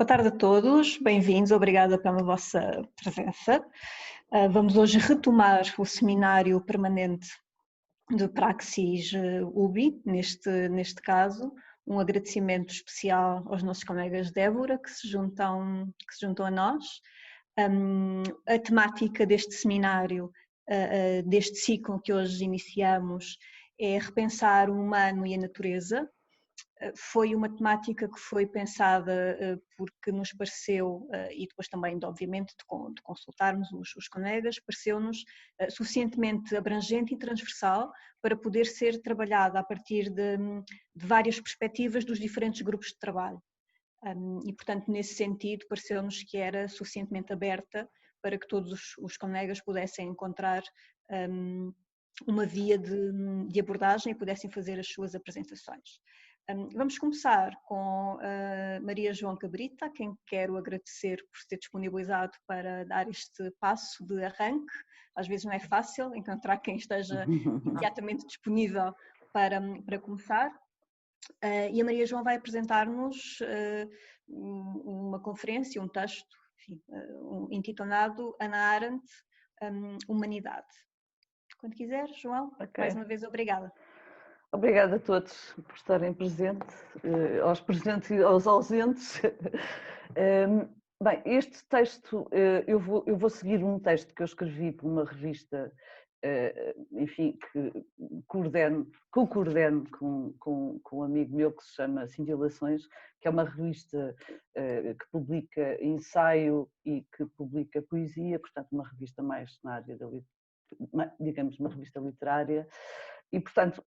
Boa tarde a todos, bem-vindos, obrigada pela vossa presença. Vamos hoje retomar o seminário permanente de Praxis UBI, neste caso, um agradecimento especial aos nossos colegas de Évora que se juntam a nós. A temática deste seminário, deste ciclo que hoje iniciamos, é repensar o humano e a natureza. Foi uma temática que foi pensada porque nos pareceu, e depois também, obviamente, de consultarmos os colegas, pareceu-nos suficientemente abrangente e transversal para poder ser trabalhada a partir de várias perspectivas dos diferentes grupos de trabalho. E, portanto, nesse sentido, pareceu-nos que era suficientemente aberta para que todos os colegas pudessem encontrar uma via de abordagem e pudessem fazer as suas apresentações. Vamos começar com a Maria João Cabrita, a quem quero agradecer por se ter disponibilizado para dar este passo de arranque. Às vezes não é fácil encontrar quem esteja imediatamente disponível para começar. E a Maria João vai apresentar-nos uma conferência, um texto, enfim, intitulado Hannah Arendt, Humanidade. Quando quiser, João, mais uma vez obrigada. Obrigada a todos por estarem presentes, aos presentes e aos ausentes. Bem, este texto, eu vou seguir um texto que eu escrevi para uma revista, enfim, que coordeno com um amigo meu que se chama Cintilações, que é uma revista que publica ensaio e que publica poesia, portanto uma revista mais na área da digamos, uma revista literária. E, portanto,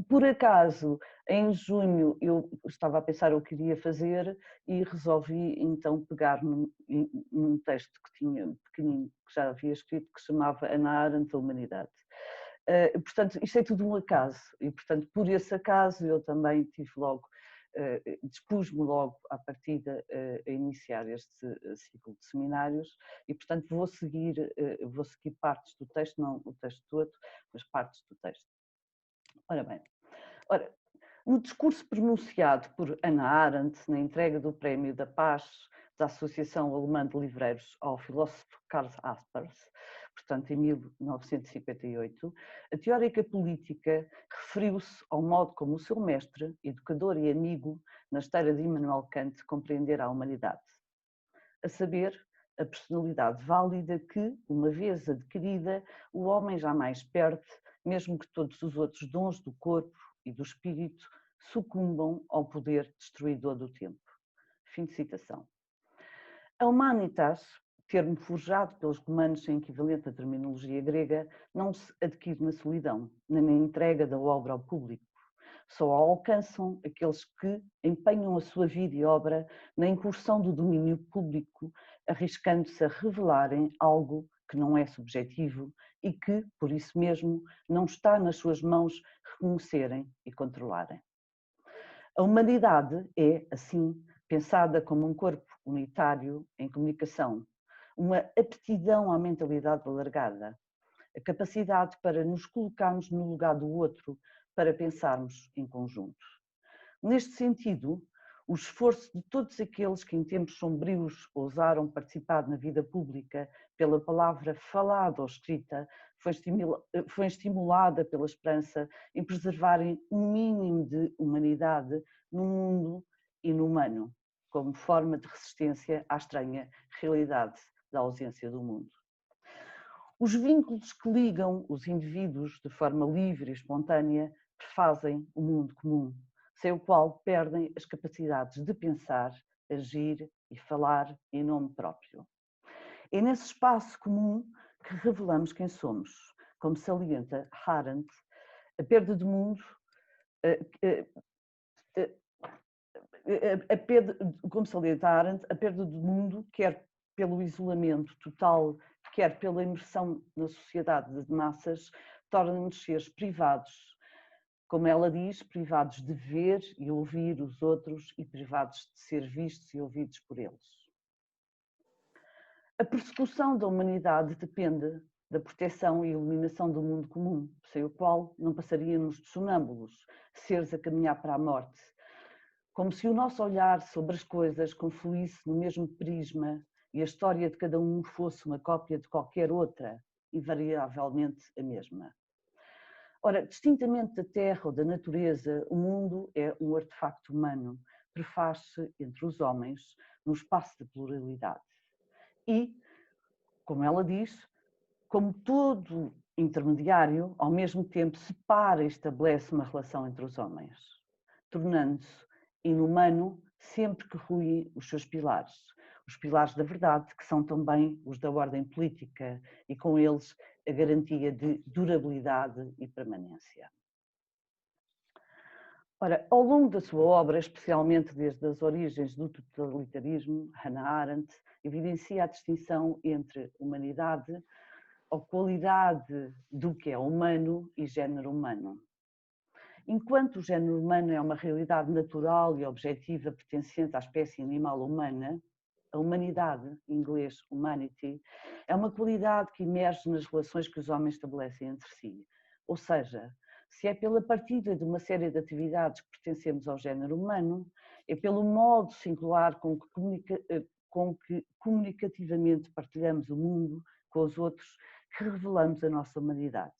por acaso, em junho eu estava a pensar o que iria fazer e resolvi então pegar num texto que tinha pequenino, que já havia escrito, que se chamava Hannah Arendt, a Humanidade. Portanto, isto é tudo um acaso e, portanto, por esse acaso eu também tive logo, dispus-me logo à partida a iniciar este ciclo de seminários e, portanto, vou seguir partes do texto, não o texto todo, mas partes do texto. Ora bem, no discurso pronunciado por Hannah Arendt na entrega do Prémio da Paz da Associação Alemã de Livreiros ao filósofo Karl Jaspers, portanto em 1958, a teórica política referiu-se ao modo como o seu mestre, educador e amigo na esteira de Immanuel Kant, compreendera a humanidade. A saber, a personalidade válida que, uma vez adquirida, o homem jamais perde, mesmo que todos os outros dons do corpo e do espírito sucumbam ao poder destruidor do tempo. Fim de citação. A humanitas, termo forjado pelos romanos sem equivalente à terminologia grega, não se adquire na solidão, nem na entrega da obra ao público. Só a alcançam aqueles que empenham a sua vida e obra na incursão do domínio público, arriscando-se a revelarem algo que não é subjetivo e que, por isso mesmo, não está nas suas mãos reconhecerem e controlarem. A humanidade é, assim, pensada como um corpo unitário em comunicação, uma aptidão à mentalidade alargada, a capacidade para nos colocarmos no lugar do outro, para pensarmos em conjunto. Neste sentido, o esforço de todos aqueles que em tempos sombrios ousaram participar na vida pública pela palavra falada ou escrita foi estimulada pela esperança em preservarem um mínimo de humanidade no mundo e no humano, como forma de resistência à estranha realidade da ausência do mundo. Os vínculos que ligam os indivíduos de forma livre e espontânea prefazem o mundo comum, sem o qual perdem as capacidades de pensar, agir e falar em nome próprio. É nesse espaço comum que revelamos quem somos, como salienta Arendt, a perda do mundo, como salienta Arendt, a perda do mundo, quer pelo isolamento total, quer pela imersão na sociedade de massas, torna-nos seres privados, como ela diz, privados de ver e ouvir os outros e privados de ser vistos e ouvidos por eles. A persecução da humanidade depende da proteção e iluminação do mundo comum, sem o qual não passaríamos de sonâmbulos, seres a caminhar para a morte, como se o nosso olhar sobre as coisas confluísse no mesmo prisma e a história de cada um fosse uma cópia de qualquer outra, invariavelmente a mesma. Ora, distintamente da Terra ou da natureza, o mundo é um artefacto humano, prefaz-se entre os homens num espaço de pluralidade. E, como ela diz, como todo intermediário, ao mesmo tempo separa e estabelece uma relação entre os homens, tornando-se inumano sempre que rui os seus pilares. Os pilares da verdade, que são também os da ordem política, e com eles a garantia de durabilidade e permanência. Ora, ao longo da sua obra, especialmente desde as origens do totalitarismo, Hannah Arendt evidencia a distinção entre humanidade, ou qualidade do que é humano, e género humano. Enquanto o género humano é uma realidade natural e objetiva pertencente à espécie animal humana, a humanidade, em inglês humanity, é uma qualidade que emerge nas relações que os homens estabelecem entre si. Ou seja, se é pela partilha de uma série de atividades que pertencemos ao género humano, é pelo modo singular com que comunicativamente partilhamos o mundo com os outros que revelamos a nossa humanidade.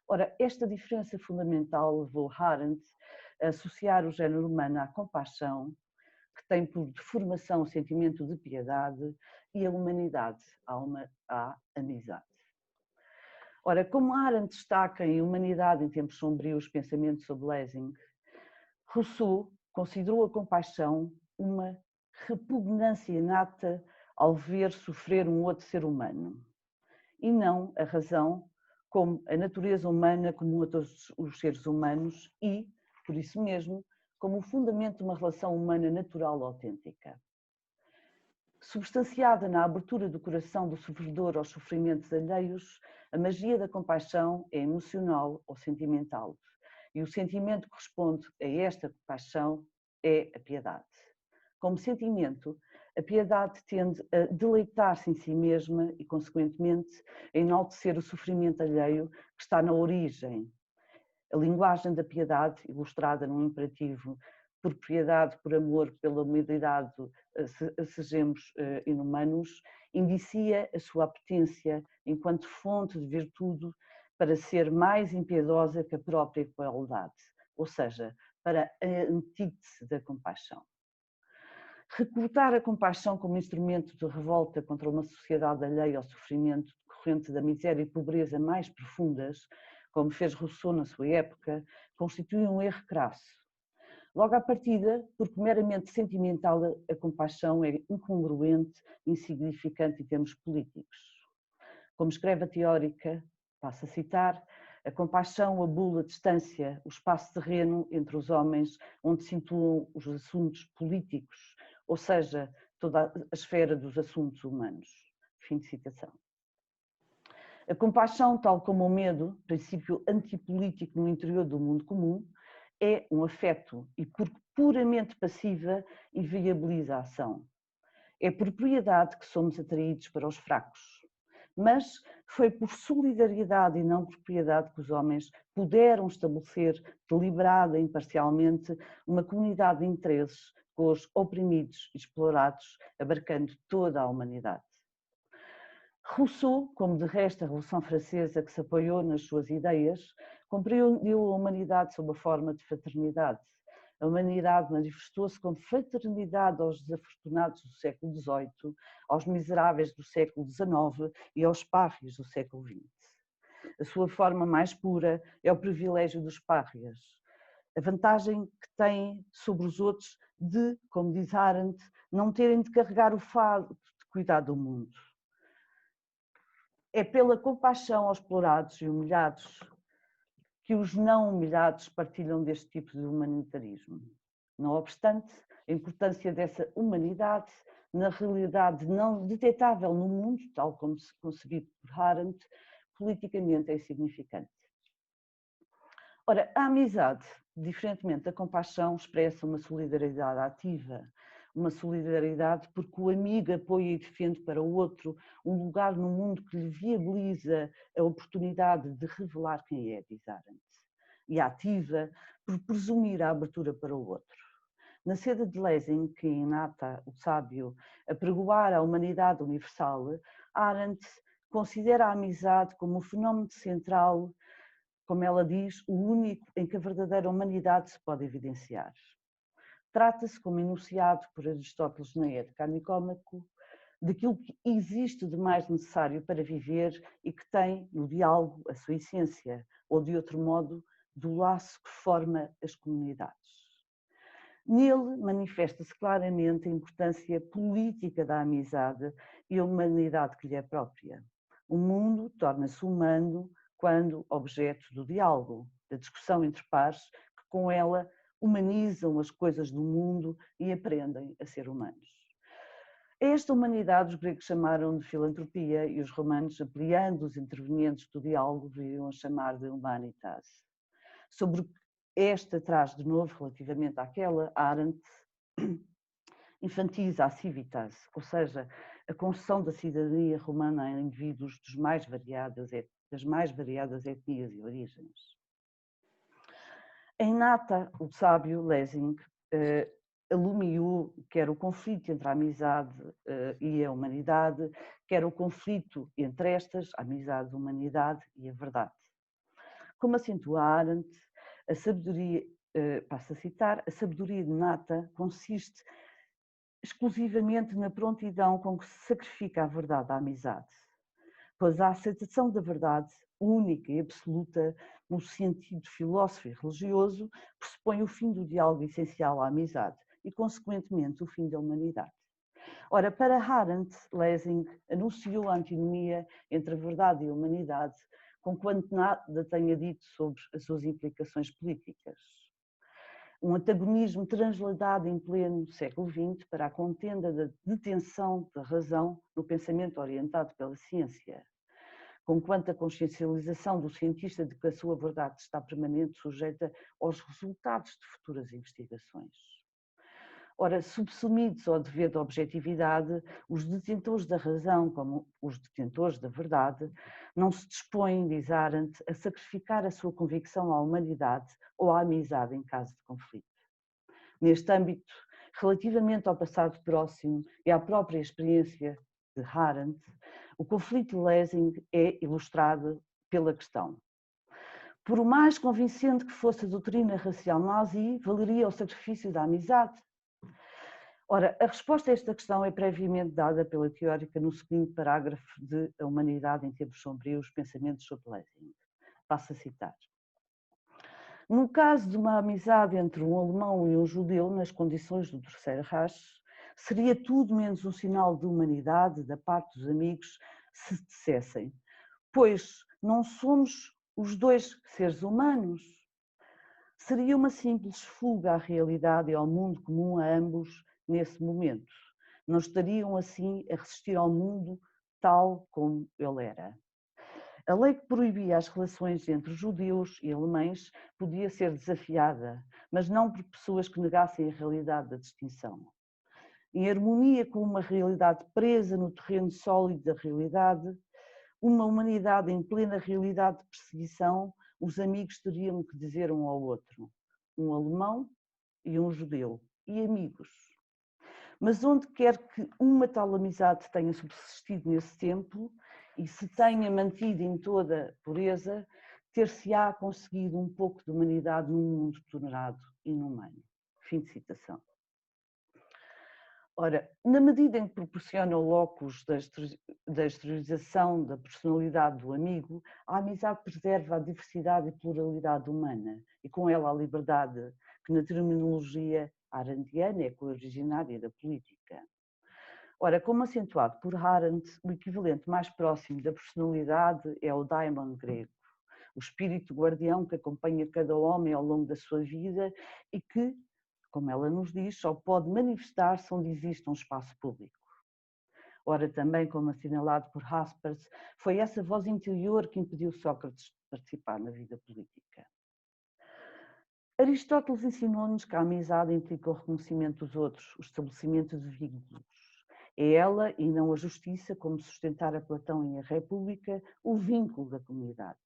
Ora, esta diferença fundamental levou Arendt a associar o género humano à compaixão, que tem por deformação o sentimento de piedade, e a humanidade à amizade. Ora, como Arendt destaca em Humanidade em Tempos Sombrios, pensamento sobre Lessing, Rousseau considerou a compaixão uma repugnância inata ao ver sofrer um outro ser humano, e não a razão como a natureza humana comum a todos os seres humanos e, por isso mesmo, como o fundamento de uma relação humana natural autêntica. Substanciada na abertura do coração do sofredor aos sofrimentos alheios, a magia da compaixão é emocional ou sentimental, e o sentimento que corresponde a esta compaixão é a piedade. Como sentimento, a piedade tende a deleitar-se em si mesma e, consequentemente, a enaltecer o sofrimento alheio que está na origem. A linguagem da piedade, ilustrada num imperativo por piedade, por amor, pela humanidade, sejamos inumanos, indicia a sua apetência enquanto fonte de virtude para ser mais impiedosa que a própria igualdade, ou seja, para a antítese da compaixão. Recrutar a compaixão como instrumento de revolta contra uma sociedade alheia ao sofrimento decorrente da miséria e pobreza mais profundas, como fez Rousseau na sua época, constitui um erro crasso. Logo à partida, porque meramente sentimental, a compaixão é incongruente e insignificante em termos políticos. Como escreve a teórica, passo a citar, a compaixão abula a distância, o espaço terreno entre os homens onde se situam os assuntos políticos, ou seja, toda a esfera dos assuntos humanos. Fim de citação. A compaixão, tal como o medo, princípio antipolítico no interior do mundo comum, é um afeto e, porque puramente passiva, inviabiliza a ação. É por piedade que somos atraídos para os fracos. Mas foi por solidariedade e não por piedade que os homens puderam estabelecer, deliberada e imparcialmente, uma comunidade de interesses com os oprimidos e explorados, abarcando toda a humanidade. Rousseau, como de resto a Revolução Francesa que se apoiou nas suas ideias, compreendeu a humanidade sob a forma de fraternidade. A humanidade manifestou-se como fraternidade aos desafortunados do século XVIII, aos miseráveis do século XIX e aos párrias do século XX. A sua forma mais pura é o privilégio dos párrias, a vantagem que têm sobre os outros de, como diz Arendt, não terem de carregar o fardo de cuidar do mundo. É pela compaixão aos explorados e humilhados que os não humilhados partilham deste tipo de humanitarismo. Não obstante, a importância dessa humanidade, na realidade não detetável no mundo, tal como concebido por Arendt, politicamente é insignificante. Ora, a amizade, diferentemente da compaixão, expressa uma solidariedade ativa, uma solidariedade porque o amigo apoia e defende para o outro um lugar no mundo que lhe viabiliza a oportunidade de revelar quem é, diz Arendt, e ativa por presumir a abertura para o outro. Na seda de Lessing, que em Nata, o sábio, apregoar a humanidade universal, Arendt considera a amizade como o fenómeno central, como ela diz, o único em que a verdadeira humanidade se pode evidenciar. Trata-se, como enunciado por Aristóteles na Ética Nicômaco, daquilo que existe de mais necessário para viver e que tem no diálogo a sua essência, ou de outro modo, do laço que forma as comunidades. Nele manifesta-se claramente a importância política da amizade e a humanidade que lhe é própria. O mundo torna-se humano quando objeto do diálogo, da discussão entre pares, que com ela humanizam as coisas do mundo e aprendem a ser humanos. A esta humanidade os gregos chamaram de filantropia e os romanos, ampliando os intervenientes do diálogo, viriam a chamar de humanitas. Sobre esta traz de novo, relativamente àquela, Arendt enfatiza a civitas, ou seja, a concessão da cidadania romana a indivíduos das mais variadas etnias e origens. Em Nata, o sábio Lessing alumiou quer o conflito entre a amizade e a humanidade, quer o conflito entre estas, a amizade, a humanidade e a verdade. Como acentua Arendt, a sabedoria, passo a citar, a sabedoria de Nata consiste exclusivamente na prontidão com que se sacrifica a verdade à amizade, pois a aceitação da verdade, única e absoluta no sentido filósofo e religioso, pressupõe o fim do diálogo essencial à amizade e, consequentemente, o fim da humanidade. Ora, para Arendt, Lessing anunciou a antinomia entre a verdade e a humanidade, conquanto nada tenha dito sobre as suas implicações políticas. Um antagonismo transladado em pleno século XX para a contenda da detenção da razão no pensamento orientado pela ciência, conquanto a consciencialização do cientista de que a sua verdade está permanente sujeita aos resultados de futuras investigações. Ora, subsumidos ao dever da objetividade, os detentores da razão, como os detentores da verdade, não se dispõem, diz Arendt, a sacrificar a sua convicção à humanidade ou à amizade em caso de conflito. Neste âmbito, relativamente ao passado próximo e à própria experiência de Arendt, o conflito de Lessing é ilustrado pela questão: por mais convincente que fosse a doutrina racial nazi, valeria o sacrifício da amizade? Ora, a resposta a esta questão é previamente dada pela teórica no seguinte parágrafo de A Humanidade em Tempos Sombrios, Pensamentos sobre Lessing. Passo a citar. No caso de uma amizade entre um alemão e um judeu, nas condições do Terceiro Reich, seria tudo menos um sinal de humanidade da parte dos amigos se dissessem: pois não somos os dois seres humanos? Seria uma simples fuga à realidade e ao mundo comum a ambos nesse momento. Não estariam assim a resistir ao mundo tal como ele era. A lei que proibia as relações entre judeus e alemães podia ser desafiada, mas não por pessoas que negassem a realidade da distinção. Em harmonia com uma realidade presa no terreno sólido da realidade, uma humanidade em plena realidade de perseguição, os amigos teriam que dizer um ao outro: um alemão e um judeu, e amigos. Mas onde quer que uma tal amizade tenha subsistido nesse tempo e se tenha mantido em toda pureza, ter-se-á conseguido um pouco de humanidade num mundo tornado inumano. Fim de citação. Ora, na medida em que proporciona o locus da exteriorização da personalidade do amigo, a amizade preserva a diversidade e pluralidade humana e com ela a liberdade, que na terminologia arendtiana é co-originária da política. Ora, como acentuado por Arendt, o equivalente mais próximo da personalidade é o daimon grego, o espírito guardião que acompanha cada homem ao longo da sua vida e que, como ela nos diz, só pode manifestar-se onde existe um espaço público. Ora, também, como assinalado por Jaspers, foi essa voz interior que impediu Sócrates de participar na vida política. Aristóteles ensinou-nos que a amizade implica o reconhecimento dos outros, o estabelecimento de vínculos. É ela, e não a justiça, como sustentara Platão em A República, o vínculo da comunidade.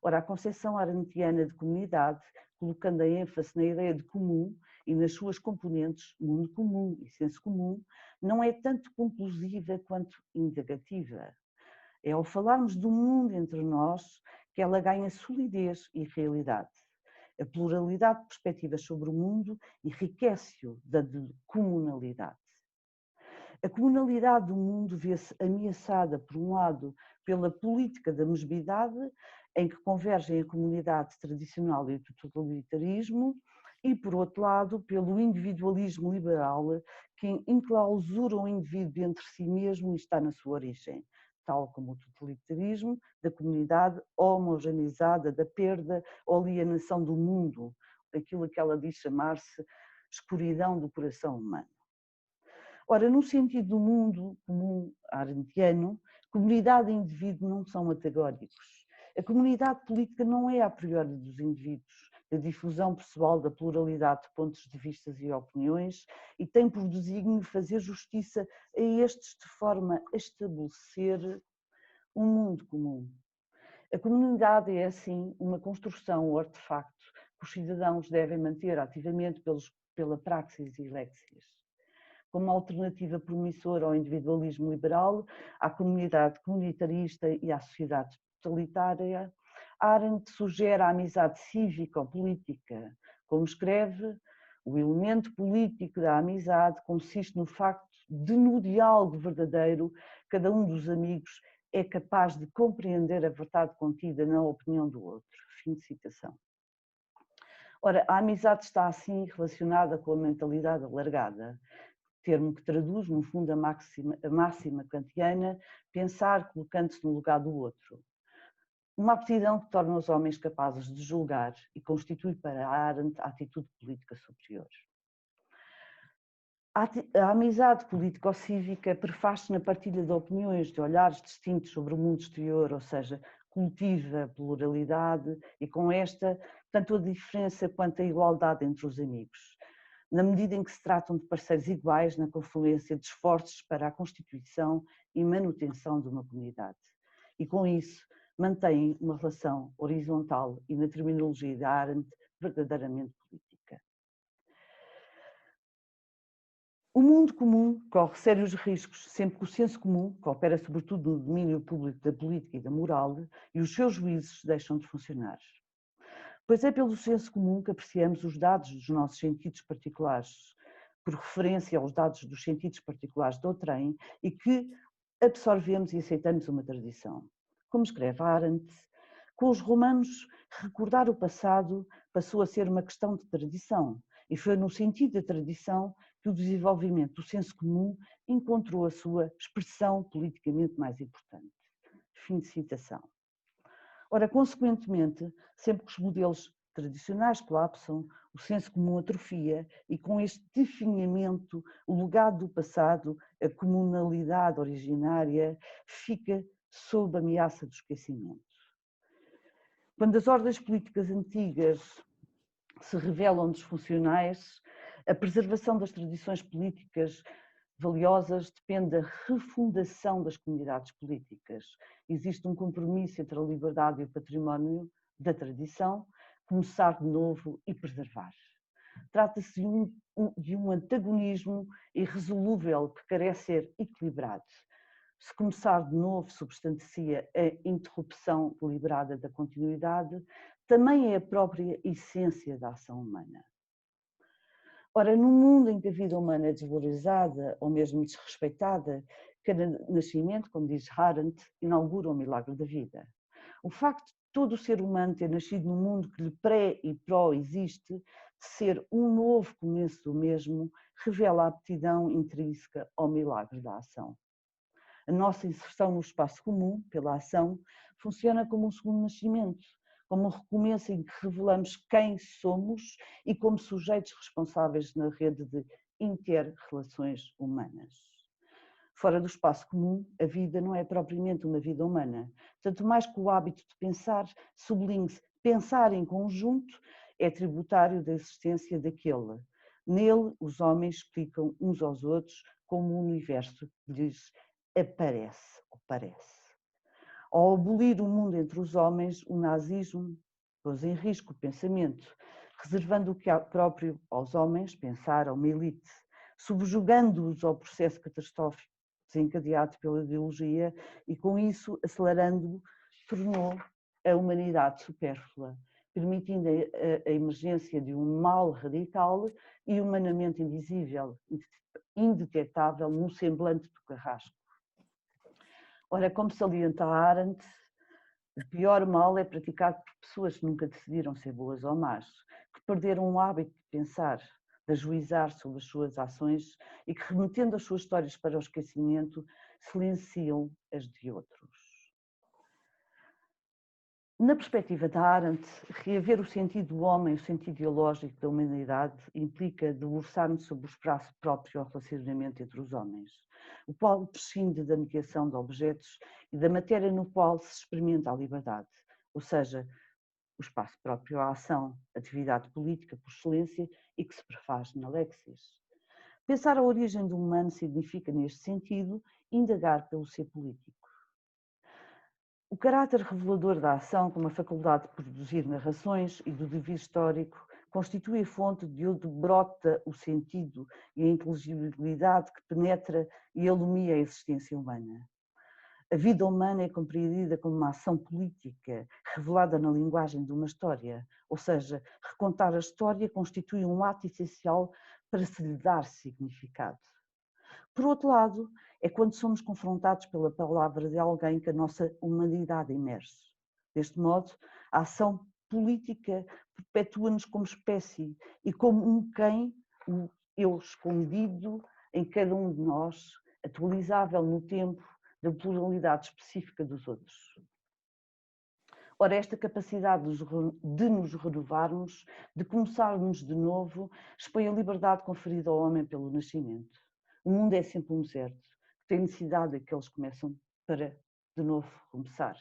Ora, a concepção arendtiana de comunidade, colocando a ênfase na ideia de comum, e nas suas componentes mundo comum e senso comum, não é tanto conclusiva quanto indagativa. É ao falarmos do mundo entre nós que ela ganha solidez e realidade. A pluralidade de perspectivas sobre o mundo enriquece-o da comunalidade. A comunalidade do mundo vê-se ameaçada, por um lado, pela política da mesbidade, em que convergem a comunidade tradicional e o totalitarismo, e, por outro lado, pelo individualismo liberal, que enclausura o indivíduo entre si mesmo e está na sua origem, tal como o totalitarismo da comunidade homogeneizada, da perda ou alienação do mundo, aquilo que ela diz chamar-se escuridão do coração humano. Ora, no sentido do mundo comum arendtiano, comunidade e indivíduo não são antagónicos. A comunidade política não é a priori dos indivíduos, da difusão pessoal da pluralidade de pontos de vista e opiniões, e tem por desígnio fazer justiça a estes de forma a estabelecer um mundo comum. A comunidade é, assim, uma construção ou artefacto que os cidadãos devem manter ativamente pela praxis e léxias. Como alternativa promissora ao individualismo liberal, à comunidade comunitarista e à sociedade totalitária, Arendt sugere a amizade cívica ou política. Como escreve, o elemento político da amizade consiste no facto de, no diálogo verdadeiro, cada um dos amigos é capaz de compreender a verdade contida na opinião do outro. Fim de citação. Ora, a amizade está assim relacionada com a mentalidade alargada, termo que traduz, no fundo, a máxima kantiana, pensar colocando-se no lugar do outro. Uma aptidão que torna os homens capazes de julgar e constitui para Arendt a atitude política superior. A amizade político-cívica prefaz-se na partilha de opiniões, de olhares distintos sobre o mundo exterior, ou seja, cultiva a pluralidade e, com esta, tanto a diferença quanto a igualdade entre os amigos, na medida em que se tratam de parceiros iguais na confluência de esforços para a constituição e manutenção de uma comunidade. E, com isso, mantêm uma relação horizontal e, na terminologia de Arendt, verdadeiramente política. O mundo comum corre sérios riscos, sempre que o senso comum, que opera sobretudo no domínio público da política e da moral, e os seus juízos deixam de funcionar. Pois é pelo senso comum que apreciamos os dados dos nossos sentidos particulares, por referência aos dados dos sentidos particulares de outrem, e que absorvemos e aceitamos uma tradição. Como escreve Arendt, com os romanos, recordar o passado passou a ser uma questão de tradição, e foi no sentido da tradição que o desenvolvimento do senso comum encontrou a sua expressão politicamente mais importante. Fim de citação. Ora, consequentemente, sempre que os modelos tradicionais colapsam, o senso comum atrofia e, com este definhamento, o legado do passado, a comunalidade originária, fica sob a ameaça do esquecimento. Quando as ordens políticas antigas se revelam disfuncionais, a preservação das tradições políticas valiosas depende da refundação das comunidades políticas. Existe um compromisso entre a liberdade e o património da tradição, começar de novo e preservar. Trata-se de um antagonismo irresolúvel que carece ser equilibrado. Se começar de novo substancia a interrupção deliberada da continuidade, também é a própria essência da ação humana. Ora, num mundo em que a vida humana é desvalorizada ou mesmo desrespeitada, cada nascimento, como diz Arendt, inaugura o milagre da vida. O facto de todo o ser humano ter nascido num mundo que lhe pré e pró existe, de ser um novo começo do mesmo, revela a aptidão intrínseca ao milagre da ação. A nossa inserção no espaço comum, pela ação, funciona como um segundo nascimento, como um recomeço em que revelamos quem somos e como sujeitos responsáveis na rede de inter-relações humanas. Fora do espaço comum, a vida não é propriamente uma vida humana. Tanto mais que o hábito de pensar, sublinhe-se, pensar em conjunto é tributário da existência daquele. Nele, os homens explicam uns aos outros como o universo lhes aparece ou parece. Ao abolir o mundo entre os homens, o nazismo pôs em risco o pensamento, reservando o que é próprio aos homens, pensar a uma elite, subjugando-os ao processo catastrófico desencadeado pela ideologia e, com isso, acelerando-o, tornou a humanidade supérflua, permitindo a emergência de um mal radical e humanamente invisível, indetetável no semblante do carrasco. Ora, como salienta Arendt, o pior mal é praticado por pessoas que nunca decidiram ser boas ou más, que perderam o hábito de pensar, de ajuizar sobre as suas ações e que, remetendo as suas histórias para o esquecimento, silenciam as de outros. Na perspectiva da Arendt, reaver o sentido do homem, o sentido ideológico da humanidade, implica debruçar-nos sobre o espaço próprio ao relacionamento entre os homens, o qual prescinde da mediação de objetos e da matéria no qual se experimenta a liberdade, ou seja, o espaço próprio à ação, atividade política por excelência e que se prefaz na Lexis. Pensar a origem do humano significa, neste sentido, indagar pelo ser político. O caráter revelador da ação, como a faculdade de produzir narrações e do devir histórico, constitui a fonte de onde brota o sentido e a inteligibilidade que penetra e alumia a existência humana. A vida humana é compreendida como uma ação política, revelada na linguagem de uma história, ou seja, recontar a história constitui um ato essencial para se lhe dar significado. Por outro lado, é quando somos confrontados pela palavra de alguém que a nossa humanidade emerge. Deste modo, a ação política perpetua-nos como espécie e como um quem, um eu escondido em cada um de nós, atualizável no tempo da pluralidade específica dos outros. Ora, esta capacidade de nos renovarmos, de começarmos de novo, expõe a liberdade conferida ao homem pelo nascimento. O mundo é sempre um deserto, que tem necessidade de que eles começam para, de novo, começar.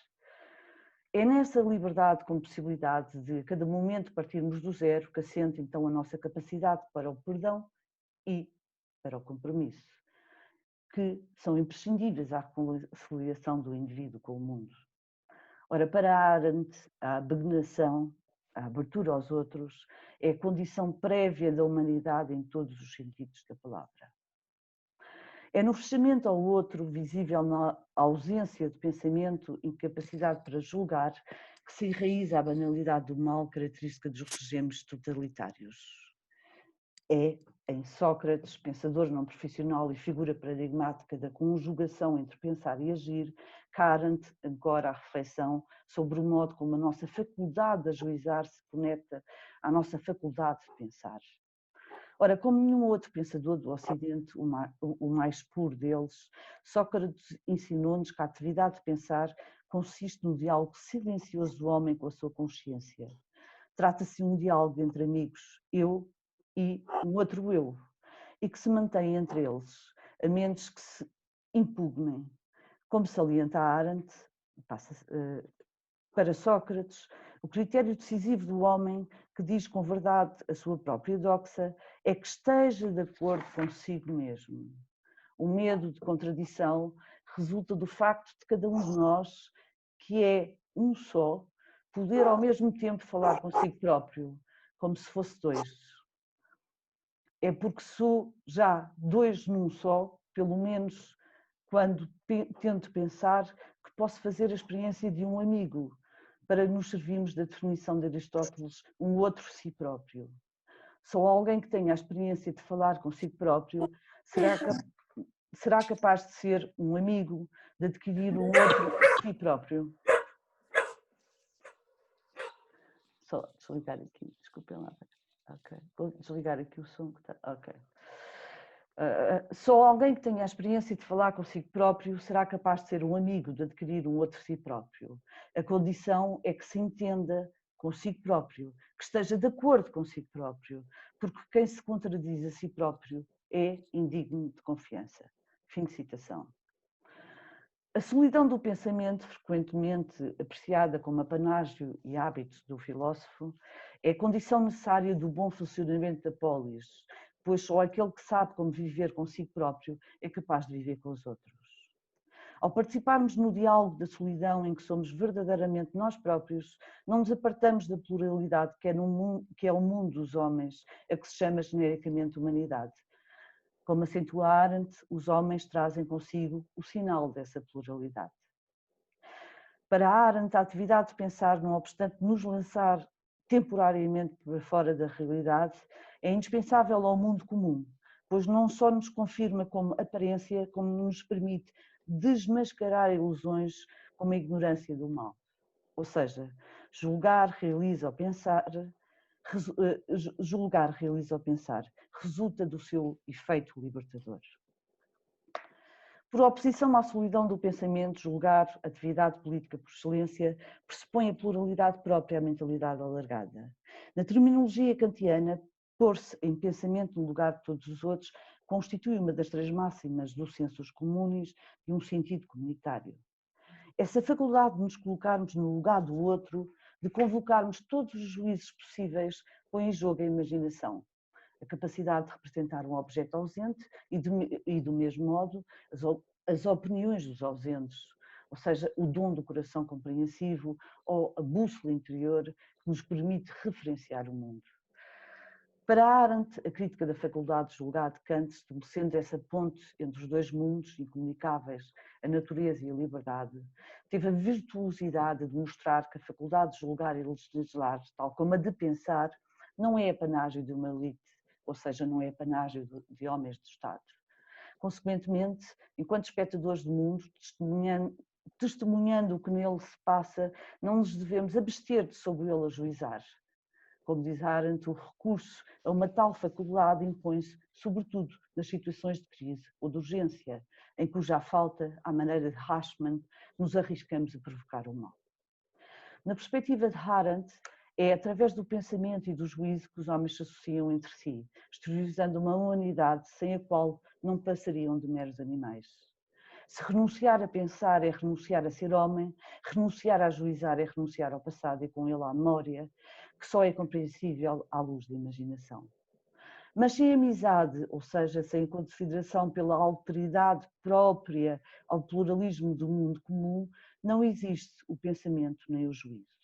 É nessa liberdade com possibilidade de, a cada momento, partirmos do zero, que assenta então a nossa capacidade para o perdão e para o compromisso, que são imprescindíveis à reconciliação do indivíduo com o mundo. Ora, para Arendt, a abnegação, a abertura aos outros, é a condição prévia da humanidade em todos os sentidos da palavra. É no fechamento ao outro, visível na ausência de pensamento e capacidade para julgar, que se enraiza a banalidade do mal característica dos regimes totalitários. É em Sócrates, pensador não profissional e figura paradigmática da conjugação entre pensar e agir, que Arendt ancora a reflexão sobre o modo como a nossa faculdade de ajuizar se conecta à nossa faculdade de pensar. Ora, como nenhum outro pensador do Ocidente, o mais puro deles, Sócrates ensinou-nos que a atividade de pensar consiste no diálogo silencioso do homem com a sua consciência. Trata-se de um diálogo entre amigos, eu e um outro eu, e que se mantém entre eles, a menos que se impugnem. Como salienta Arendt, para Sócrates, o critério decisivo do homem que diz com verdade a sua própria doxa é que esteja de acordo consigo mesmo. O medo de contradição resulta do facto de cada um de nós, que é um só, poder ao mesmo tempo falar consigo próprio, como se fosse dois. É porque sou já dois num só, pelo menos quando tento pensar que posso fazer a experiência de um amigo, para nos servirmos da definição de Aristóteles, um outro si próprio. Só alguém que tenha a experiência de falar consigo próprio será capaz de ser um amigo, de adquirir um outro si próprio. Só desligar aqui, desculpem lá. Ok, vou desligar aqui o som que está. Ok. Só alguém que tenha a experiência de falar consigo próprio será capaz de ser um amigo, de adquirir um outro si próprio. A condição é que se entenda consigo próprio, que esteja de acordo consigo próprio, porque quem se contradiz a si próprio é indigno de confiança. Fim de citação. A solidão do pensamento, frequentemente apreciada como apanágio e hábito do filósofo, é a condição necessária do bom funcionamento da polis, pois só aquele que sabe como viver consigo próprio é capaz de viver com os outros. Ao participarmos no diálogo da solidão em que somos verdadeiramente nós próprios, não nos apartamos da pluralidade que é o mundo dos homens, a que se chama genericamente humanidade. Como acentua Arendt, os homens trazem consigo o sinal dessa pluralidade. Para Arendt, a atividade de pensar, não obstante nos lançar temporariamente para fora da realidade, é indispensável ao mundo comum, pois não só nos confirma como aparência, como nos permite desmascarar ilusões como a ignorância do mal. Ou seja, julgar, realiza ou pensar, resulta do seu efeito libertador. Por oposição à solidão do pensamento, julgar, atividade política por excelência, pressupõe a pluralidade própria à mentalidade alargada. Na terminologia kantiana, pôr-se em pensamento no lugar de todos os outros constitui uma das três máximas do sensus communis de um sentido comunitário. Essa faculdade de nos colocarmos no lugar do outro, de convocarmos todos os juízos possíveis, põe em jogo a imaginação. A capacidade de representar um objeto ausente e do mesmo modo, as opiniões dos ausentes, ou seja, o dom do coração compreensivo ou a bússola interior que nos permite referenciar o mundo. Para Arendt, a crítica da faculdade de julgar de Kant, estabelecendo essa ponte entre os dois mundos incomunicáveis, a natureza e a liberdade, teve a virtuosidade de mostrar que a faculdade de julgar e legislar, tal como a de pensar, não é apanágio de uma elite, ou seja, não é apanágio de homens de Estado. Consequentemente, enquanto espectadores do mundo, testemunhando o que nele se passa, não nos devemos abster de sobre ele ajuizar. Como diz Arendt, o recurso a uma tal faculdade impõe-se, sobretudo, nas situações de crise ou de urgência, em cuja falta, à maneira de Hashman, nos arriscamos a provocar o mal. Na perspectiva de Arendt, é através do pensamento e do juízo que os homens se associam entre si, exteriorizando uma humanidade sem a qual não passariam de meros animais. Se renunciar a pensar é renunciar a ser homem, renunciar a ajuizar é renunciar ao passado e com ele à memória, que só é compreensível à luz da imaginação. Mas sem amizade, ou seja, sem consideração pela alteridade própria ao pluralismo do mundo comum, não existe o pensamento nem o juízo.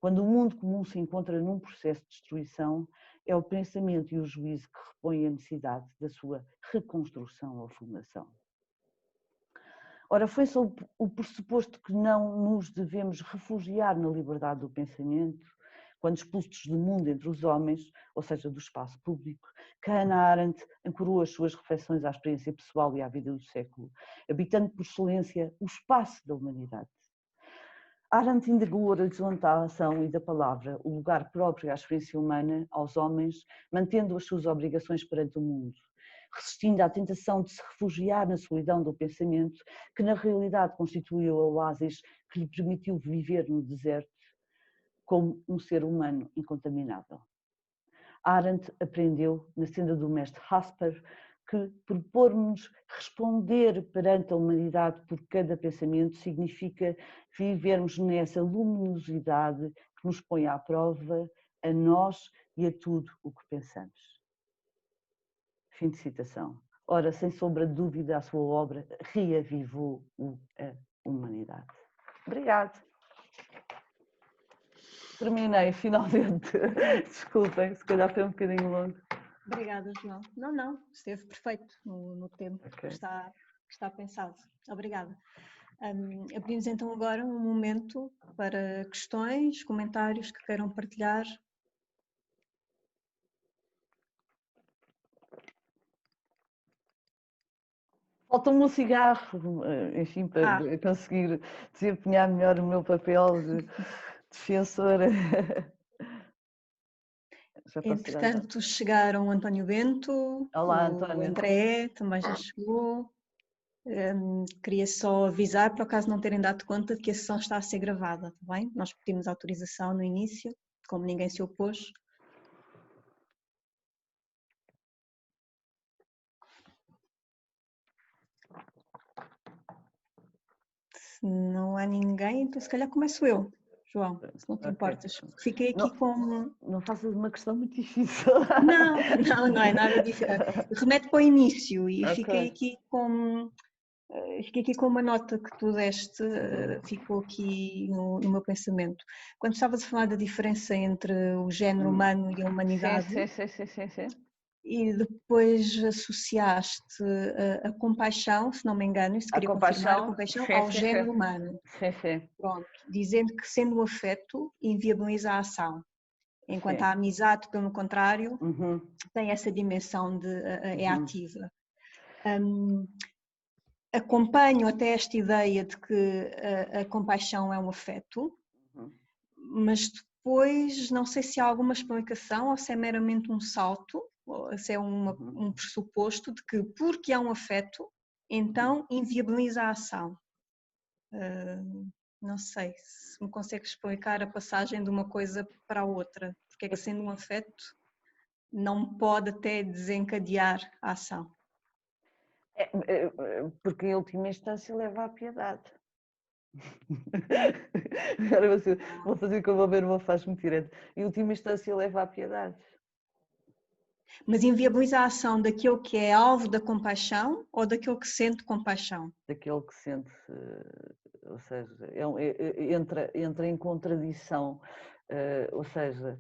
Quando o mundo comum se encontra num processo de destruição, é o pensamento e o juízo que repõem a necessidade da sua reconstrução ou fundação. Ora, foi sob o pressuposto que não nos devemos refugiar na liberdade do pensamento, quando expulsos do mundo entre os homens, ou seja, do espaço público, que Hannah Arendt ancorou as suas reflexões à experiência pessoal e à vida do século, habitando por excelência o espaço da humanidade. Arendt indagou a horizontação e da palavra, o lugar próprio à experiência humana, aos homens, mantendo as suas obrigações perante o mundo, resistindo à tentação de se refugiar na solidão do pensamento, que na realidade constituiu o oásis que lhe permitiu viver no deserto como um ser humano incontaminável. Arendt aprendeu, na senda do mestre Jasper, que propormos responder perante a humanidade por cada pensamento significa vivermos nessa luminosidade que nos põe à prova, a nós e a tudo o que pensamos. Fim de citação. Ora, sem sombra de dúvida, a sua obra reavivou a humanidade. Obrigada. Terminei, finalmente. Desculpem, se calhar foi um bocadinho longo. Obrigada, João. Não, esteve perfeito no tempo que está pensado. Obrigada. Abrimos então agora um momento para questões, comentários que queiram partilhar. Falta-me um cigarro, enfim, para conseguir desempenhar melhor o meu papel de defensora. Entretanto, chegaram o António Bento, Olá, o António. André também já chegou. Queria só avisar, para o caso não terem dado conta, de que a sessão está a ser gravada, está bem? Nós pedimos autorização no início, como ninguém se opôs. Se não há ninguém, então se calhar começo eu, João, se não te importas. Fiquei aqui com... Não faças uma questão muito difícil. Não é nada difícil. Remete para o início e fiquei aqui com Fiquei aqui com uma nota que tu deste, ficou aqui no meu pensamento. Quando estavas a falar da diferença entre o género humano e a humanidade, Sim. e depois associaste a compaixão, se não me engano, isso A queria confirmar, a compaixão, compaixão ao género humano. sim. Pronto, dizendo que sendo o afeto inviabiliza a ação, enquanto Sim. a amizade, pelo contrário, Uhum. tem essa dimensão de é Uhum. ativa. Acompanho até esta ideia de que a compaixão é um afeto, Uhum. mas depois não sei se há alguma explicação ou se é meramente um salto, ou se é um pressuposto de que porque há um afeto, então inviabiliza a ação. Não sei se me consegue explicar a passagem de uma coisa para a outra, porque é que sendo um afeto não pode até desencadear a ação. Porque em última instância leva à piedade. Agora vou fazer como o meu irmão faz muito direto. Em última instância leva à piedade. Mas inviabiliza a ação daquele que é alvo da compaixão ou daquele que sente compaixão? Daquele que sente, ou seja, entra em contradição, ou seja,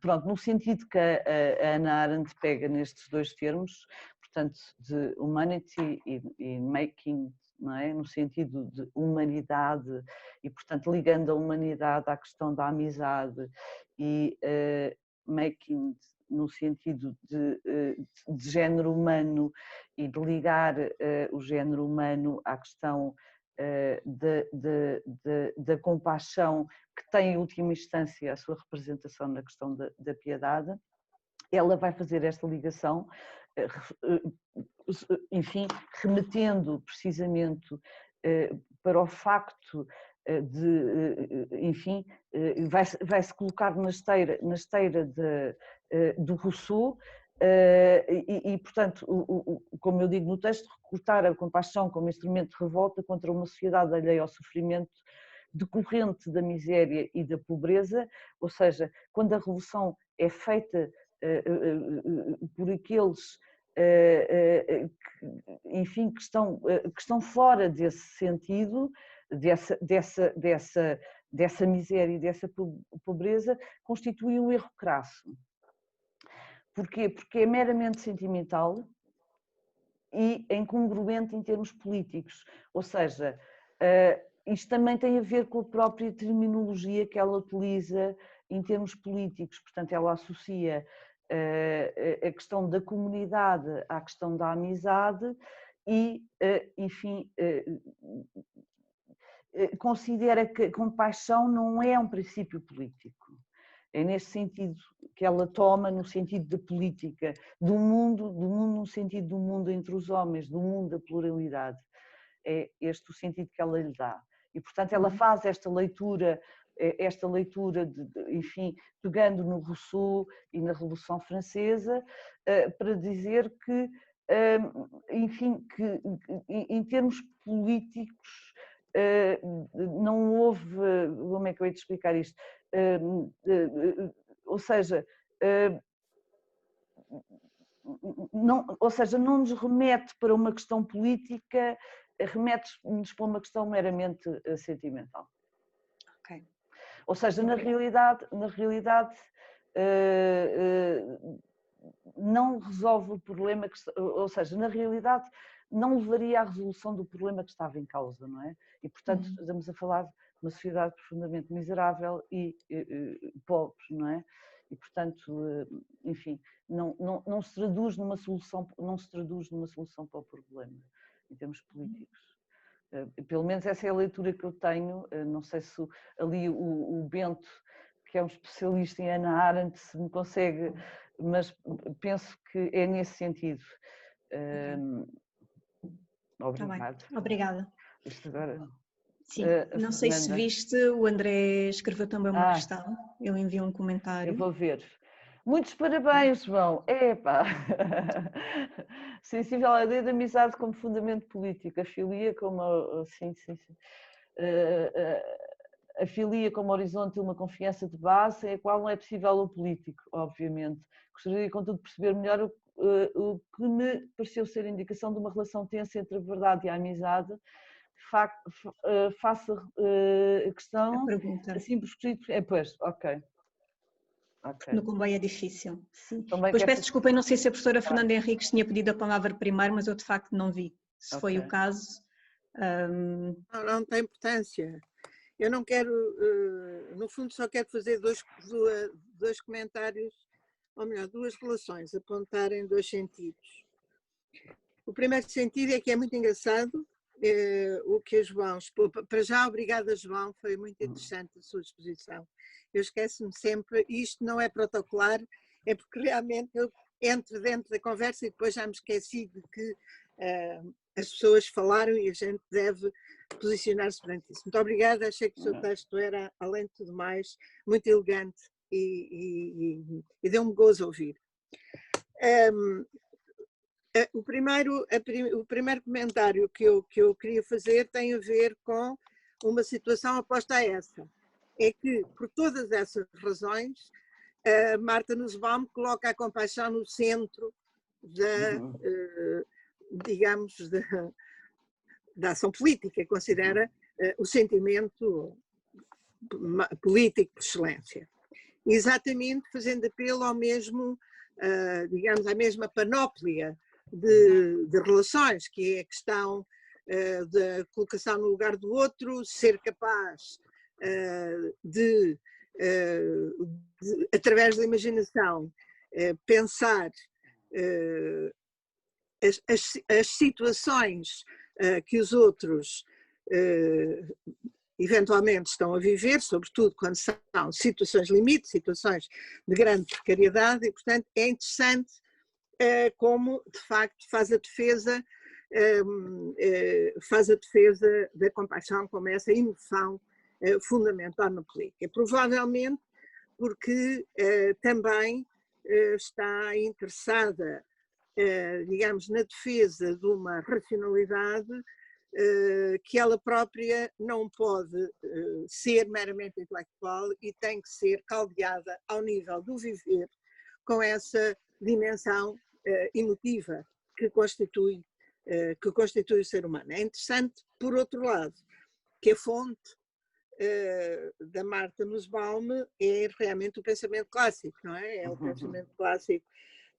pronto, no sentido que a Hannah Arendt pega nestes dois termos, portanto, de humanity e making, não é? No sentido de humanidade e, portanto, ligando a humanidade à questão da amizade e making no sentido de género humano e de ligar o género humano à questão da compaixão, que tem em última instância a sua representação na questão da piedade, ela vai fazer esta ligação, enfim, remetendo precisamente para o facto enfim, vai-se colocar na esteira do Rousseau portanto, como eu digo no texto, recrutar a compaixão como instrumento de revolta contra uma sociedade alheia ao sofrimento decorrente da miséria e da pobreza, ou seja, quando a revolução é feita por aqueles enfim, que estão fora desse sentido, dessa miséria e dessa pobreza, constitui um erro crasso. Porquê? Porque é meramente sentimental e incongruente em termos políticos, ou seja, isto também tem a ver com a própria terminologia que ela utiliza em termos políticos, portanto ela associa a questão da comunidade à questão da amizade e, enfim, considera que a compaixão não é um princípio político. É nesse sentido que ela toma, no sentido da política, do mundo no sentido do mundo entre os homens, do mundo da pluralidade. É este o sentido que ela lhe dá. E, portanto, ela faz esta leitura enfim, pegando no Rousseau e na Revolução Francesa, para dizer que, enfim, que em termos políticos não houve, como é que eu ia te explicar isto? Ou seja, não nos remete para uma questão política, remete-nos para uma questão meramente sentimental. Okay. Ou seja, na realidade não resolve o problema, ou seja, na realidade não levaria à resolução do problema que estava em causa, não é? E, portanto, estamos a falar de uma sociedade profundamente miserável e pobre, não é? E, portanto, enfim, não se traduz numa solução para o problema, em termos políticos. Pelo menos essa é a leitura que eu tenho, não sei se ali o Bento, que é um especialista em Hannah Arendt, se me consegue, mas penso que é nesse sentido. Obrigado. Tá bem. Obrigada. Isto agora... Sim, não sei se viste, o André escreveu também uma questão, ele enviou um comentário. Eu vou ver. Muitos parabéns, João. Epá! Sensível à ideia da amizade como fundamento político, a filia como... Sim. A filia como horizonte de uma confiança de base, sem a qual não é possível o político, obviamente. Gostaria, contudo, de perceber melhor o que me pareceu ser indicação de uma relação tensa entre a verdade e a amizade, faça a questão, pergunta. assim por escrito, pois, ok. No comboio é difícil, sim. Também Depois quer... peço desculpa, eu não sei se a professora Fernanda Henriques tinha pedido a palavra primeiro, mas eu de facto não vi. Se foi o caso... Não tem importância. Eu não quero, no fundo só quero fazer dois comentários, ou melhor, duas relações, apontar em dois sentidos. O primeiro sentido é que é muito engraçado o que a João expôs. Para já, obrigada João, foi muito interessante a sua exposição. Eu esqueço-me sempre, isto não é protocolar, é porque realmente eu entro dentro da conversa e depois já me esqueci de que as pessoas falaram e a gente deve posicionar-se perante isso. Muito obrigada, achei que o seu texto era, além de tudo mais, muito elegante e deu-me gozo a ouvir. O primeiro comentário que eu queria fazer tem a ver com uma situação oposta a essa. É que, por todas essas razões, Marta Nussbaum coloca a compaixão no centro digamos, da ação política, considera o sentimento político por excelência. Exatamente fazendo apelo ao mesmo, digamos, à mesma panóplia de relações, que é a questão da colocação no lugar do outro, ser capaz de através da imaginação, pensar as situações que os outros eventualmente estão a viver, sobretudo quando são situações limite, situações de grande precariedade, e portanto é interessante como de facto faz a defesa da compaixão como essa emoção fundamental na política. Provavelmente porque também está interessada, digamos, na defesa de uma racionalidade que ela própria não pode ser meramente intelectual e tem que ser caldeada ao nível do viver com essa dimensão emotiva que constitui o ser humano. É interessante, por outro lado, que a fonte da Marta Nussbaum é realmente o pensamento clássico, não é? É o pensamento clássico,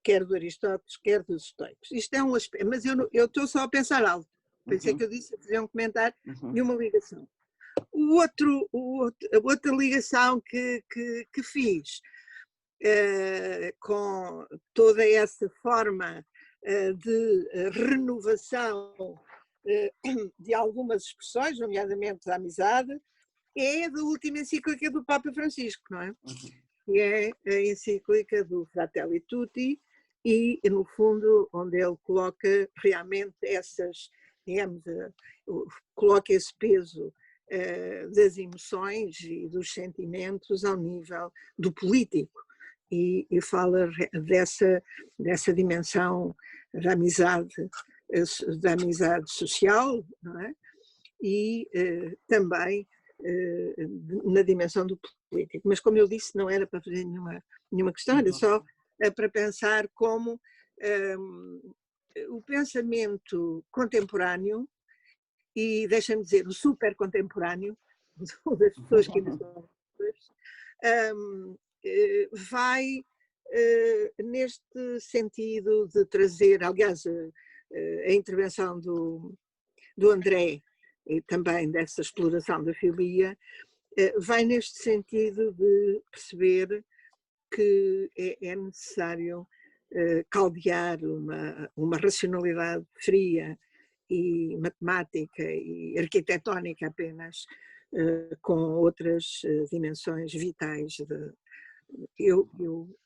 quer do Aristóteles, quer dos estoicos. Isto é um aspecto, mas eu estou só a pensar algo. Pensei que eu disse, a fazer um comentário e uma ligação. A outra ligação que fiz com toda essa forma de renovação de algumas expressões, nomeadamente da amizade, é da última encíclica do Papa Francisco, não é? Que é a encíclica do Fratelli Tutti e, no fundo, onde ele coloca realmente essas, digamos, coloca esse peso das emoções e dos sentimentos ao nível do político e fala dessa dimensão da amizade social, não é? E também na dimensão do político. Mas, como eu disse, não era para fazer nenhuma questão, era só para pensar como o pensamento contemporâneo, e deixa-me dizer, o super contemporâneo, das pessoas que ainda são vai neste sentido de trazer, aliás, a intervenção do André, e também dessa exploração da filia, vai neste sentido de perceber que é necessário caldear uma racionalidade fria e matemática e arquitetónica apenas, com outras dimensões vitais. Eu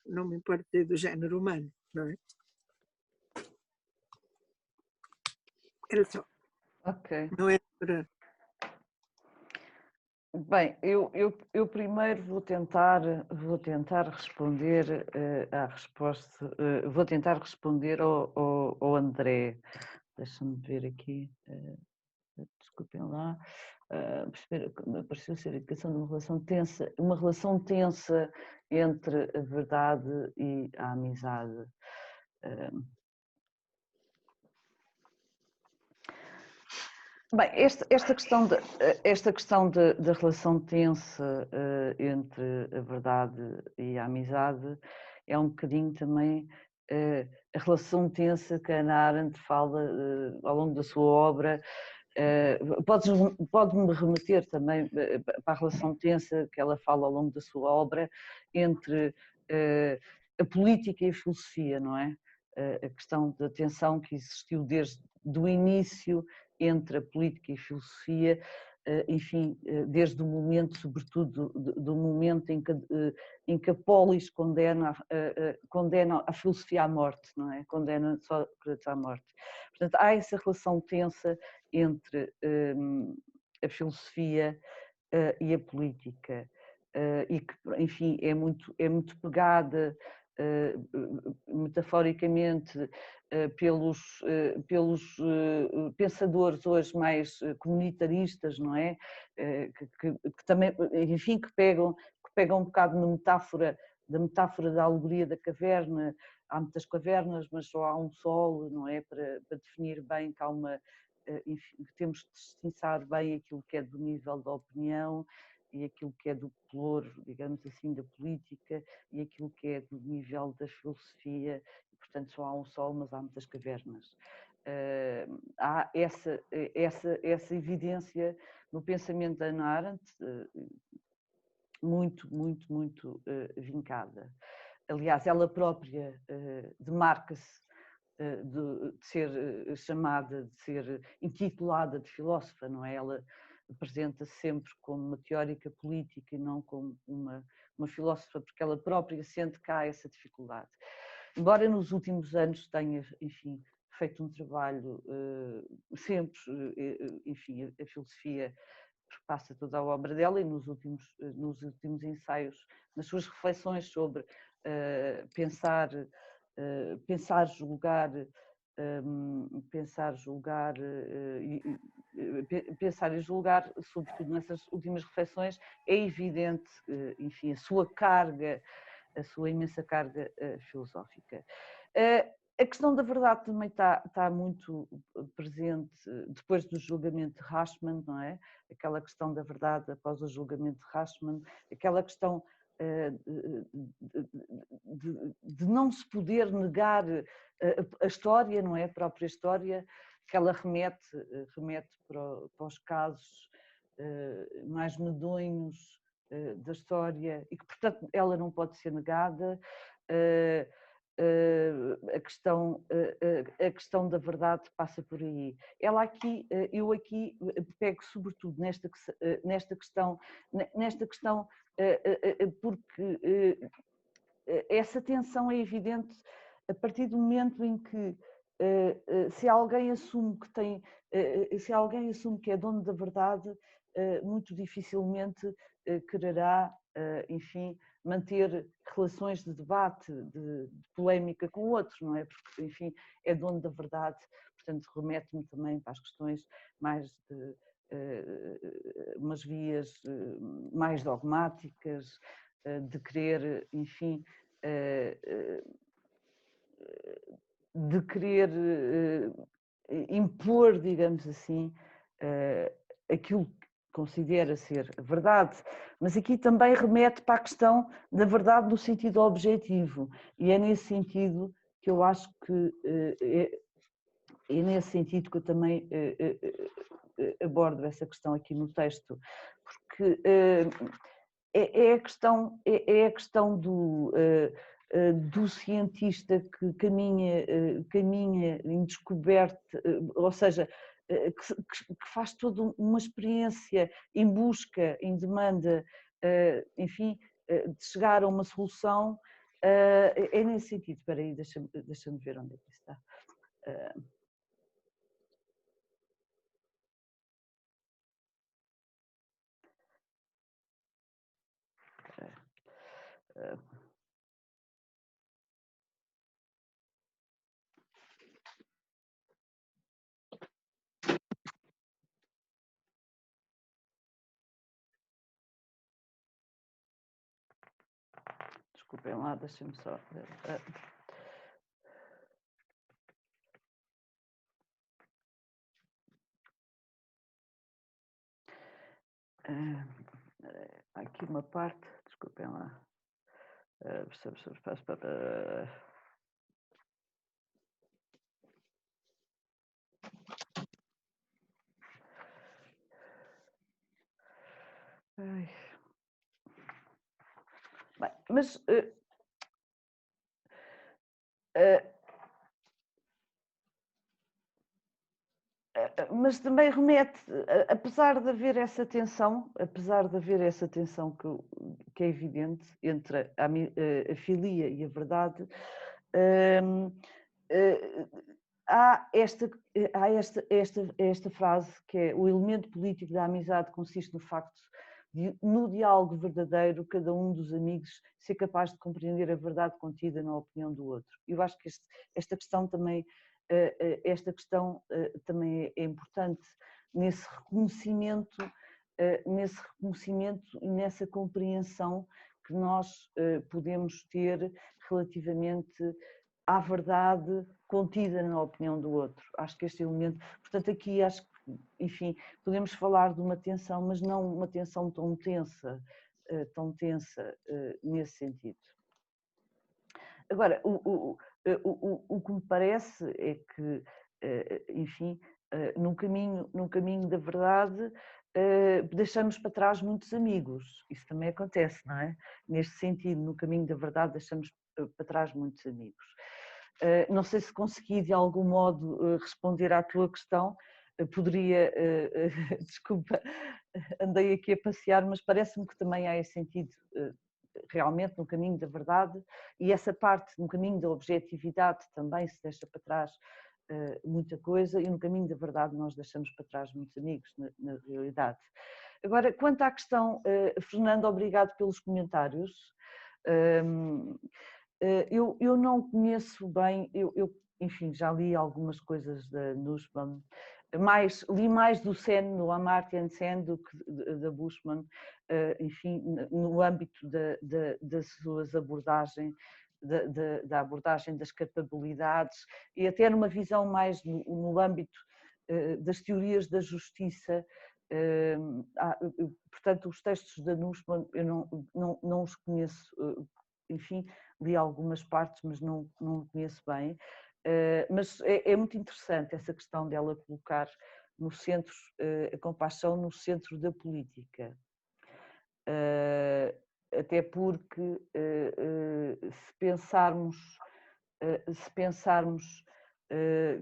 não me importo de do género humano, não é? Era só. Ok. Não é para... Bem, eu primeiro vou tentar responder à resposta, vou tentar responder ao André. Deixa-me ver aqui, desculpem lá, pareceu ser a indicação de uma relação tensa entre a verdade e a amizade. Bem, esta questão da relação tensa entre a verdade e a amizade é um bocadinho também a relação tensa que a Hannah Arendt fala ao longo da sua obra. Pode-me remeter também para a relação tensa que ela fala ao longo da sua obra entre a política e a filosofia, não é? A questão da tensão que existiu desde o início entre a política e a filosofia, enfim, desde o momento, sobretudo do momento em que a polis condena a filosofia à morte, não é? Condena Sócrates à morte. Portanto, há essa relação tensa entre a filosofia e a política, e que, enfim, é muito pegada metaforicamente pelos pensadores hoje mais comunitaristas, não é? Que também, enfim, que pegam um bocado da metáfora da alegoria da caverna. Há muitas cavernas, mas só há um sol, não é? Para definir bem que há enfim, temos de distinguir bem aquilo que é do nível da opinião e aquilo que é do calor, digamos assim, da política, e aquilo que é do nível da filosofia, e, portanto só há um sol, mas há muitas cavernas. Há essa evidência no pensamento da Hannah Arendt, muito vincada. Aliás, ela própria demarca-se de ser chamada, de ser intitulada de filósofa, não é? Ela apresenta-se sempre como uma teórica política e não como uma filósofa, porque ela própria sente que há essa dificuldade. Embora nos últimos anos tenha, enfim, feito um trabalho sempre, enfim, a filosofia perpassa toda a obra dela, e nos últimos ensaios, nas suas reflexões sobre pensar, julgar, sobretudo nessas últimas reflexões, é evidente, enfim, a sua imensa carga filosófica. A questão da verdade também está muito presente depois do julgamento de Rashman, não é? Aquela questão da verdade após o julgamento de Rashman, aquela questão de não se poder negar a história, não é? A própria história, que ela remete para os casos mais medonhos da história, e que, portanto, ela não pode ser negada. A questão da verdade passa por aí. Eu aqui pego sobretudo nesta questão, porque essa tensão é evidente a partir do momento em que se alguém assume que é dono da verdade, muito dificilmente quererá, enfim, manter relações de debate, de polémica com o outro, não é? Porque, enfim, é dono da verdade, portanto, remete-me também para as questões mais de umas vias mais dogmáticas, de querer, enfim, de querer impor, digamos assim, aquilo que considera ser verdade, mas aqui também remete para a questão da verdade no sentido objetivo, e é nesse sentido que eu acho que é nesse sentido que eu também abordo essa questão aqui no texto, porque é a questão do cientista que caminha em descoberta, ou seja, que faz toda uma experiência em busca, em demanda, enfim, de chegar a uma solução. É nesse sentido. Espera aí, deixa-me ver onde é que está. Desculpem lá, deixem-me só. Há aqui uma parte, desculpem lá. Ai. Bem, mas mas também remete, apesar de haver essa tensão, que é evidente entre a filia e a verdade, há esta frase que é: o elemento político da amizade consiste no facto de, no diálogo verdadeiro, cada um dos amigos ser capaz de compreender a verdade contida na opinião do outro. Eu acho que esta questão também é importante nesse reconhecimento e nessa compreensão que nós podemos ter relativamente à verdade contida na opinião do outro. Acho que este elemento, portanto, aqui acho que, enfim, podemos falar de uma tensão, mas não uma tensão tão tensa nesse sentido. Agora, o que me parece é que, enfim, no caminho da verdade, deixamos para trás muitos amigos. Isso também acontece, não é? Neste sentido, no caminho da verdade, deixamos para trás muitos amigos. Não sei se consegui de algum modo responder à tua questão. Poderia, desculpa, andei aqui a passear, mas parece-me que também há esse sentido realmente no caminho da verdade, e essa parte no caminho da objetividade também se deixa para trás muita coisa, e no caminho da verdade nós deixamos para trás muitos amigos, na realidade. Agora, quanto à questão, Fernando, obrigado pelos comentários. Eu não conheço bem, enfim, já li algumas coisas da Nussbaum, li mais do Sen, do Amartya Sen, do que da Bushman, enfim, no âmbito das suas abordagens, da abordagem das capabilidades, e até numa visão mais no âmbito das teorias da justiça. Portanto, os textos da Nussbaum eu não os conheço, enfim, li algumas partes, mas não conheço bem. Mas é muito interessante essa questão dela colocar no centro, a compaixão no centro da política. Até porque se pensarmos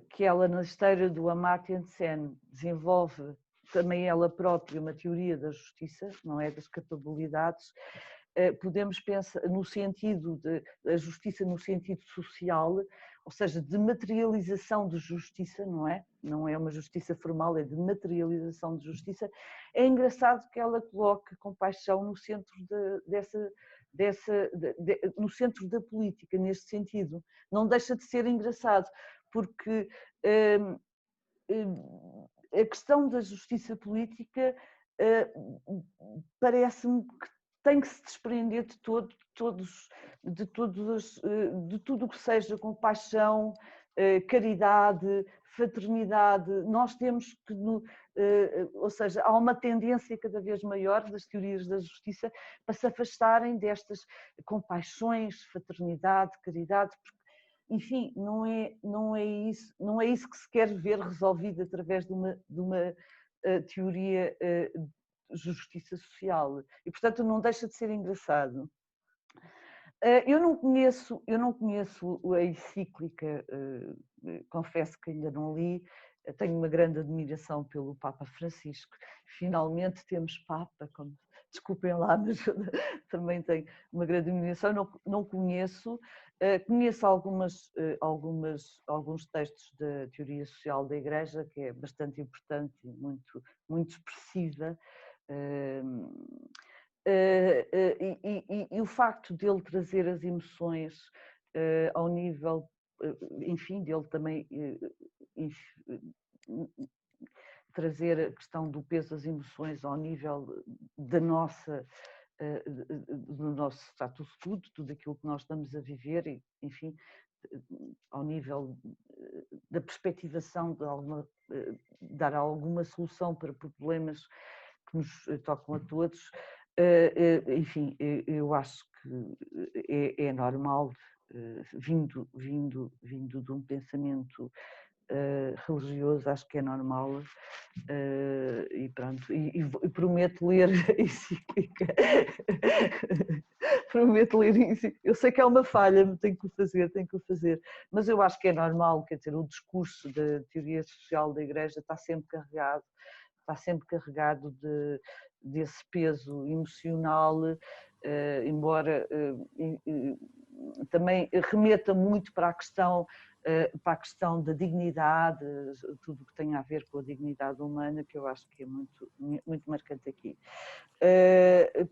que ela na esteira do Amartya Sen desenvolve também ela própria uma teoria da justiça, não é, das capabilidades, podemos pensar no sentido da justiça no sentido social, ou seja, de materialização de justiça, não é? Não é uma justiça formal, é de materialização de justiça. É engraçado que ela coloque compaixão no centro no centro da política, neste sentido. Não deixa de ser engraçado, porque a questão da justiça política parece-me que tem que se desprender de tudo o que seja compaixão, caridade, fraternidade. Nós temos que, ou seja, há uma tendência cada vez maior das teorias da justiça para se afastarem destas compaixões, fraternidade, caridade, porque, enfim, não é isso que se quer ver resolvido através de uma teoria de justiça social, e portanto não deixa de ser engraçado. Eu não conheço a encíclica, confesso que ainda não li. Tenho uma grande admiração pelo Papa Francisco. Finalmente temos Papa, desculpem lá, mas também tenho uma grande admiração. Não conheço. Conheço alguns textos da teoria social da Igreja, que é bastante importante e muito expressiva. E o facto dele trazer as emoções ao nível, enfim, dele também trazer a questão do peso das emoções ao nível do nosso status quo, de tudo aquilo que nós estamos a viver, e, enfim, ao nível da perspectivação de dar alguma solução para problemas que nos tocam a todos. Enfim, eu acho que é normal, vindo de um pensamento religioso, acho que é normal, e pronto, e prometo ler a encíclica. Prometo ler isso. Eu sei que é uma falha, tenho que o fazer, mas eu acho que é normal, quer dizer, o discurso da teoria social da Igreja está sempre carregado desse peso emocional, embora também remeta muito para a questão da dignidade, tudo o que tem a ver com a dignidade humana, que eu acho que é muito, muito marcante aqui.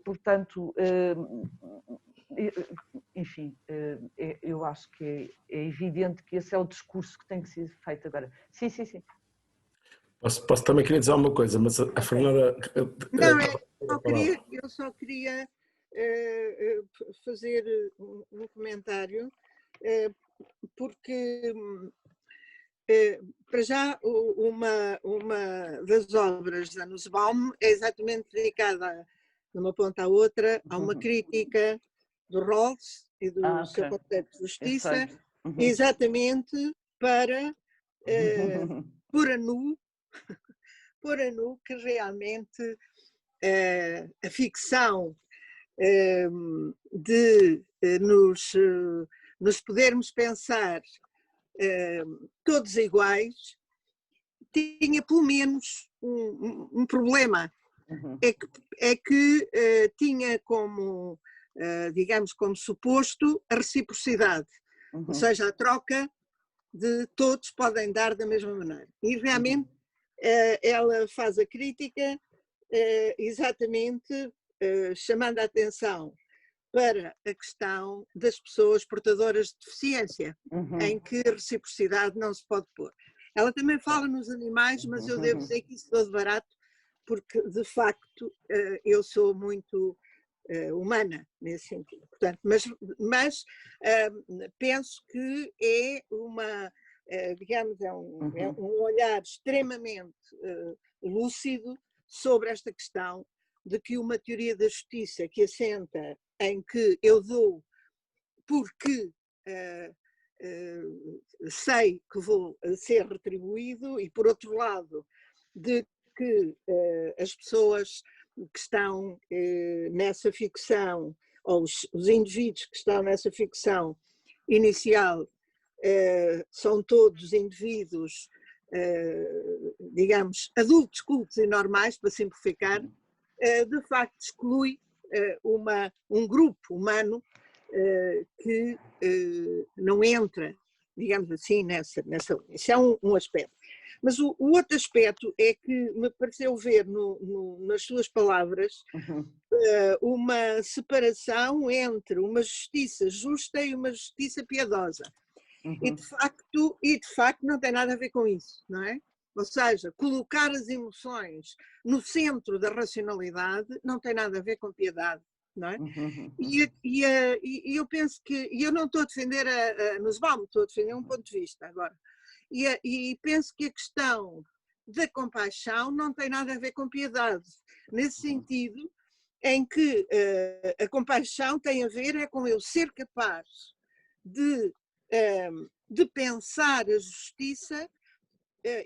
Portanto, enfim, eu acho que é evidente que esse é o discurso que tem que ser feito agora. Sim. Posso também querer dizer alguma coisa, mas a Fernanda... Não, eu só queria fazer um comentário, porque para já uma das obras da Nussbaum é exatamente dedicada, de uma ponta à outra, a uma crítica do Rawls e do seu conceito de justiça, exatamente para pôr a nu que realmente a ficção de nos podermos pensar todos iguais tinha pelo menos um problema, é que tinha como, digamos, como suposto a reciprocidade, ou seja, a troca de todos podem dar da mesma maneira. E realmente ela faz a crítica exatamente chamando a atenção para a questão das pessoas portadoras de deficiência, em que a reciprocidade não se pode pôr. Ela também fala nos animais, mas eu devo dizer que isso dou de barato, porque de facto eu sou muito humana nesse sentido. Portanto, mas penso que é uma, digamos, é um olhar extremamente lúcido sobre esta questão de que uma teoria da justiça que assenta em que eu dou porque sei que vou ser retribuído e, por outro lado, de que as pessoas que estão nessa ficção, ou os indivíduos que estão nessa ficção inicial, são todos indivíduos, digamos, adultos, cultos e normais, para simplificar, de facto exclui um grupo humano que não entra, digamos assim, nessa linha. Isso é um aspecto. Mas o outro aspecto é que me pareceu ver nas suas palavras uma separação entre uma justiça justa e uma justiça piedosa. E de facto não tem nada a ver com isso, não é? Ou seja, colocar as emoções no centro da racionalidade não tem nada a ver com piedade, não é? E eu penso que, e eu não estou a defender a Nussbaum, estou a defender um ponto de vista agora, e penso que a questão da compaixão não tem nada a ver com piedade, nesse sentido em que a compaixão tem a ver com eu ser capaz de pensar a justiça,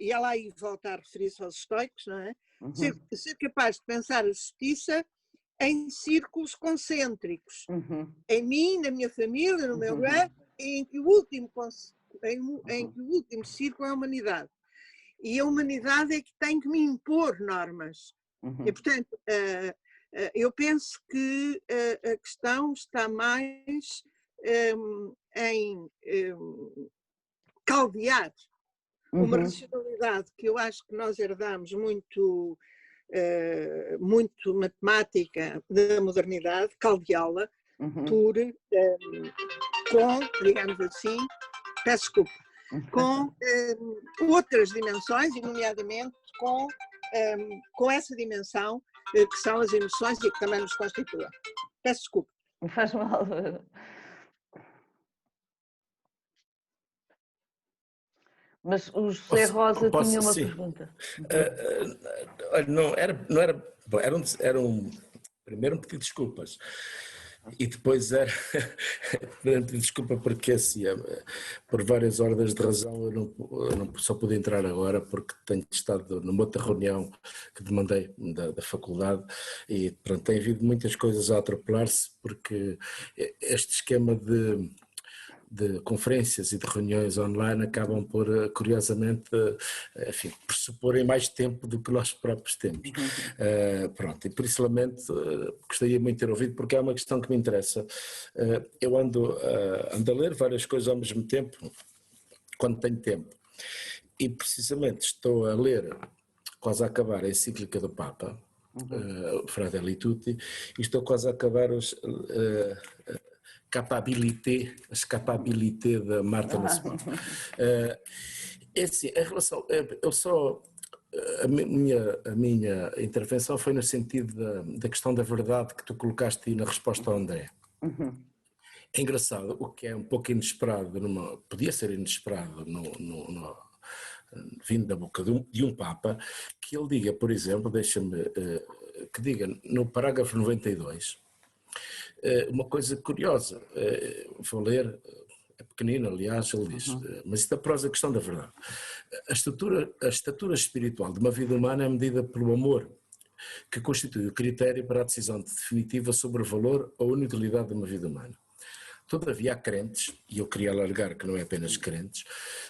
e ela aí volta a referir-se aos estoicos, não é? Ser capaz de pensar a justiça em círculos concêntricos, em mim, na minha família, no meu lugar, em que o último círculo é a humanidade. E a humanidade é que tem que me impor normas. E, portanto, eu penso que a questão está mais em caldear uma racionalidade que eu acho que nós herdamos muito matemática da modernidade, caldeá-la com, digamos assim, peço desculpa, com outras dimensões, e nomeadamente com essa dimensão que são as emoções e que também nos constituem. Peço desculpa. Não faz mal. Mas o José Rosa tinha uma sim. pergunta. Não era bom, primeiro um pedido de desculpas e depois era um pedido de desculpa porque assim, por várias ordens de razão eu não só pude entrar agora porque tenho estado numa outra reunião que demandei da faculdade e pronto, tem havido muitas coisas a atropelar-se porque este esquema de conferências e de reuniões online acabam por, curiosamente, enfim, pressuporem mais tempo do que nós próprios temos. Pronto, e por isso lamento, gostaria muito de ter ouvido, porque é uma questão que me interessa. Eu ando a ler várias coisas ao mesmo tempo, quando tenho tempo, e precisamente estou a ler, quase a acabar, a encíclica do Papa, Fratelli Tutti, e estou quase a acabar as capabilités da Marta Nussbaum. É assim, em relação, a minha intervenção foi no sentido da questão da verdade que tu colocaste aí na resposta ao André. É engraçado, o que é um pouco inesperado, podia ser inesperado vindo da boca de um Papa, que ele diga, por exemplo, que diga no parágrafo 92, uma coisa curiosa, vou ler, é pequenino, aliás, ele diz, mas isto é a questão da verdade. A estatura espiritual de uma vida humana é medida pelo amor, que constitui o critério para a decisão definitiva sobre o valor ou inutilidade de uma vida humana. Todavia há crentes, e eu queria alargar que não é apenas crentes,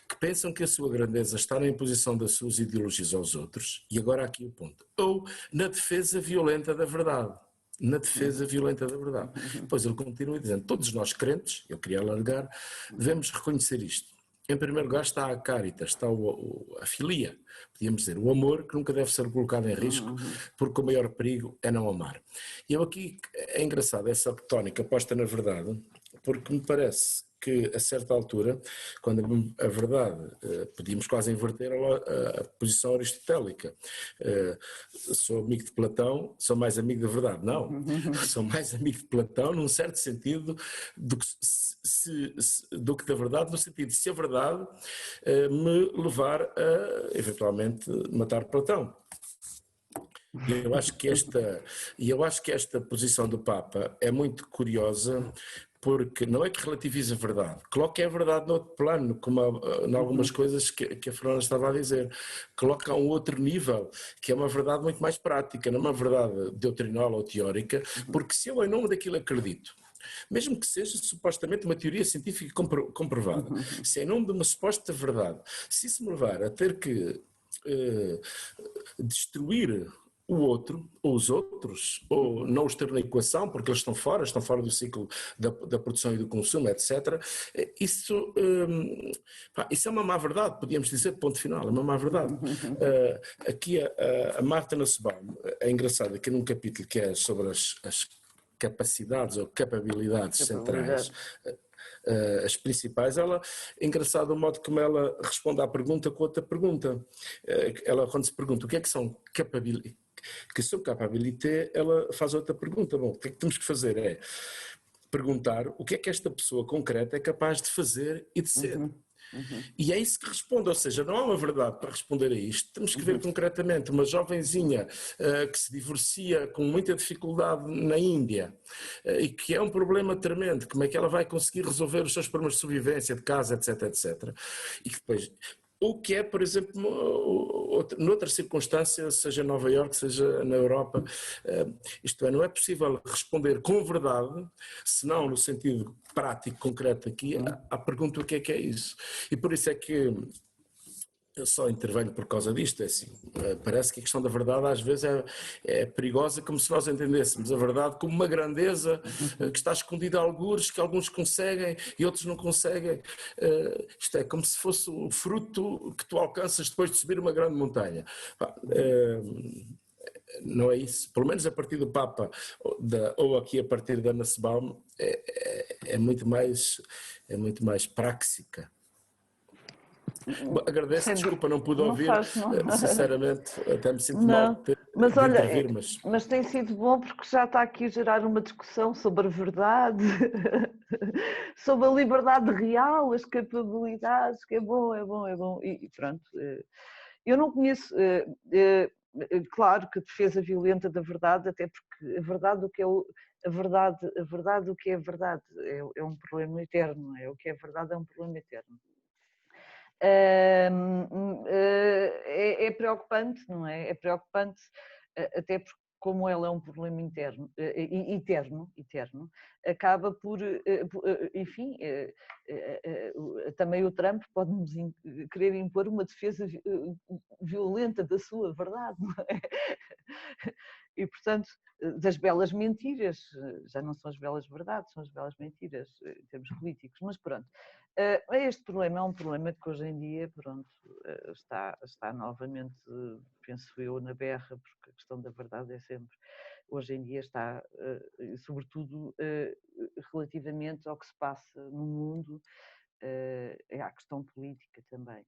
que pensam que a sua grandeza está na imposição das suas ideologias aos outros, e agora aqui o ponto, ou na defesa violenta da verdade. Na defesa violenta da verdade. Depois ele continua dizendo, todos nós crentes, eu queria alargar, devemos reconhecer isto. Em primeiro lugar está a caritas, está a filia, podíamos dizer, o amor que nunca deve ser colocado em risco, porque o maior perigo é não amar. E eu aqui, é engraçado essa tónica posta na verdade, porque me parece que a certa altura, quando a verdade, podíamos quase inverter a posição aristotélica. Sou amigo de Platão, sou mais amigo da verdade. Não, sou mais amigo de Platão num certo sentido do que da verdade, no sentido de se a verdade me levar a, eventualmente, matar Platão. E eu acho que esta posição do Papa é muito curiosa, porque não é que relativiza a verdade, coloca a verdade no outro plano, como em algumas coisas que a Fernanda estava a dizer, coloca a um outro nível, que é uma verdade muito mais prática, não é uma verdade doutrinal ou teórica, porque se eu em nome daquilo acredito, mesmo que seja supostamente uma teoria científica comprovada, se em nome de uma suposta verdade, se isso me levar a ter que destruir o outro, ou os outros, ou não os ter na equação, porque eles estão fora do ciclo da produção e do consumo, etc. Isso é uma má verdade, podíamos dizer, ponto final, é uma má verdade. Aqui a Marta Nussbaum, é engraçado, aqui num capítulo que é sobre as capacidades ou capabilidades centrais, as principais, ela, engraçado o modo como ela responde à pergunta com outra pergunta. Ela, quando se pergunta o que é que são capabilité, ela faz outra pergunta. Bom, o que é que temos que fazer é perguntar o que é que esta pessoa concreta é capaz de fazer e de ser. E é isso que responde, ou seja, não há uma verdade para responder a isto, temos que ver concretamente uma jovenzinha que se divorcia com muita dificuldade na Índia e que é um problema tremendo, como é que ela vai conseguir resolver os seus problemas de sobrevivência, de casa, etc, etc. E que depois, o que é, por exemplo, noutra circunstância, seja em Nova Iorque, seja na Europa, isto é, não é possível responder com verdade, senão no sentido prático, concreto aqui, à pergunta o que é isso. E por isso é que eu só intervenho por causa disto, é assim, parece que a questão da verdade às vezes é perigosa, como se nós entendêssemos a verdade como uma grandeza que está escondida a algures, que alguns conseguem e outros não conseguem. Isto é como se fosse o fruto que tu alcanças depois de subir uma grande montanha. Não é isso, pelo menos a partir do Papa ou aqui a partir da Nussbaum é muito mais práxica. Agradeço, desculpa, não pude ouvir, sinceramente, até me sinto mal de intervir, mas tem sido bom porque já está aqui a gerar uma discussão sobre a verdade sobre a liberdade real, as capabilidades, que é bom, e pronto. Eu não conheço, claro que a defesa violenta da verdade, até porque a verdade, o que é a verdade, o que é a verdade, é um problema eterno, não é? O que é verdade é um problema eterno. É preocupante, não é? É preocupante, até porque como ela é um problema eterno, acaba por, enfim, também o Trump pode-nos querer impor uma defesa violenta da sua verdade, não é? E, portanto, das belas mentiras, já não são as belas verdades, são as belas mentiras em termos políticos, mas pronto. Este problema é um problema que hoje em dia, pronto, está novamente, penso eu, na berra, porque a questão da verdade é sempre, hoje em dia está, sobretudo relativamente ao que se passa no mundo, à questão política também.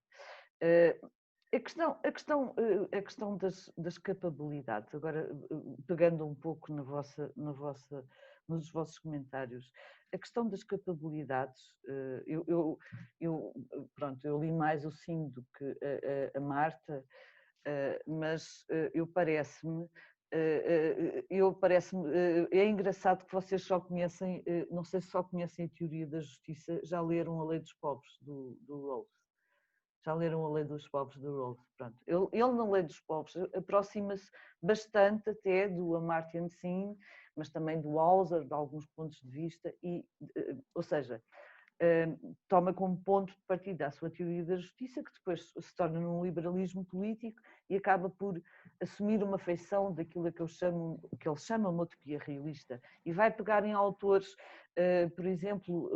A questão das capabilidades, agora pegando um pouco nos vossos comentários, a questão das capabilidades, eu li mais o Sim do que a Marta, mas é engraçado que vocês só conhecem, não sei se só conhecem a teoria da justiça, já leram a Lei dos Pobres do Rawls. Já leram a Lei dos Pobres do Rawls? Pronto. Ele na Lei dos Pobres aproxima-se bastante até do Amartya Sen, mas também do Hauser, de alguns pontos de vista, ou seja, toma como ponto de partida a sua teoria da justiça, que depois se torna num liberalismo político e acaba por assumir uma feição daquilo que ele chama uma utopia realista, e vai pegar em autores, por exemplo,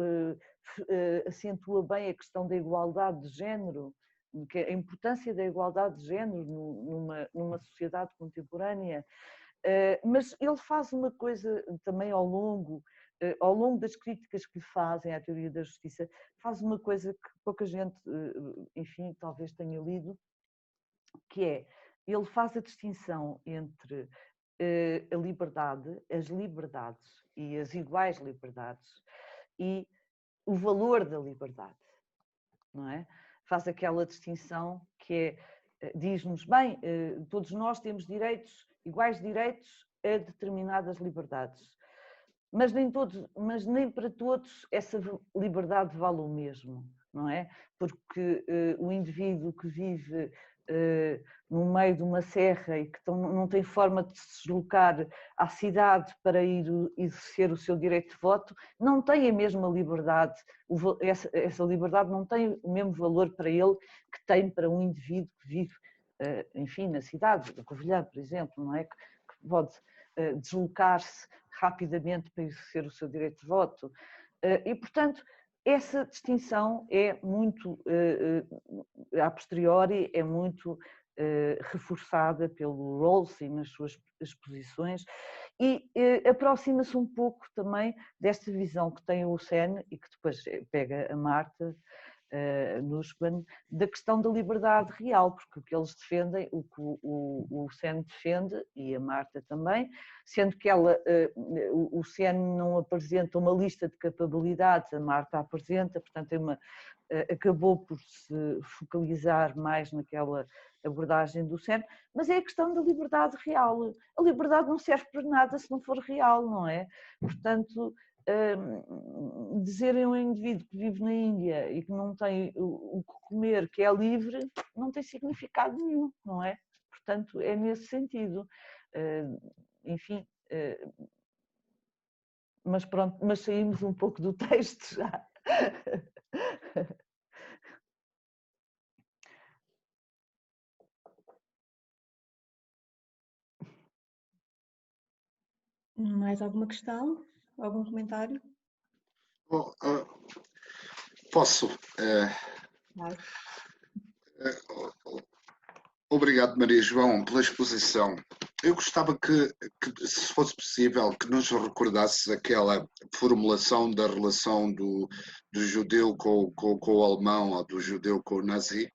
acentua bem a questão da igualdade de género, que a importância da igualdade de género numa sociedade contemporânea, mas ele faz uma coisa também ao longo das críticas que lhe fazem à teoria da justiça, faz uma coisa que pouca gente, enfim, talvez tenha lido, que é, ele faz a distinção entre a liberdade, as liberdades e as iguais liberdades e o valor da liberdade, não é? Faz aquela distinção que é, diz-nos, bem, todos nós temos direitos, iguais direitos a determinadas liberdades. Mas nem para todos essa liberdade vale o mesmo, não é? Porque o indivíduo que vive no meio de uma serra e que não tem forma de se deslocar à cidade para ir exercer o seu direito de voto, não tem a mesma liberdade, essa liberdade não tem o mesmo valor para ele que tem para um indivíduo que vive, enfim, na cidade, da Covilhã, por exemplo, não é? Que pode deslocar-se rapidamente para exercer o seu direito de voto. E, portanto, essa distinção é muito, a posteriori, é muito reforçada pelo Rawls e nas suas exposições, e aproxima-se um pouco também desta visão que tem o Sen e que depois pega a Marta Nussbaum, da questão da liberdade real, porque o que eles defendem, o que o Sen defende, e a Marta também, sendo que o Sen não apresenta uma lista de capabilidades, a Marta apresenta, portanto acabou por se focalizar mais naquela abordagem do Sen, mas é a questão da liberdade real. A liberdade não serve para nada se não for real, não é? Portanto, dizerem a um indivíduo que vive na Índia e que não tem o que comer, que é livre, não tem significado nenhum, não é? Portanto, é nesse sentido. Enfim, mas pronto, mas saímos um pouco do texto já. Mais alguma questão? Algum comentário? Posso? Obrigado, Maria João, pela exposição. Eu gostava que, se fosse possível, que nos recordasses aquela formulação da relação do judeu com o alemão, ou do judeu com o nazi.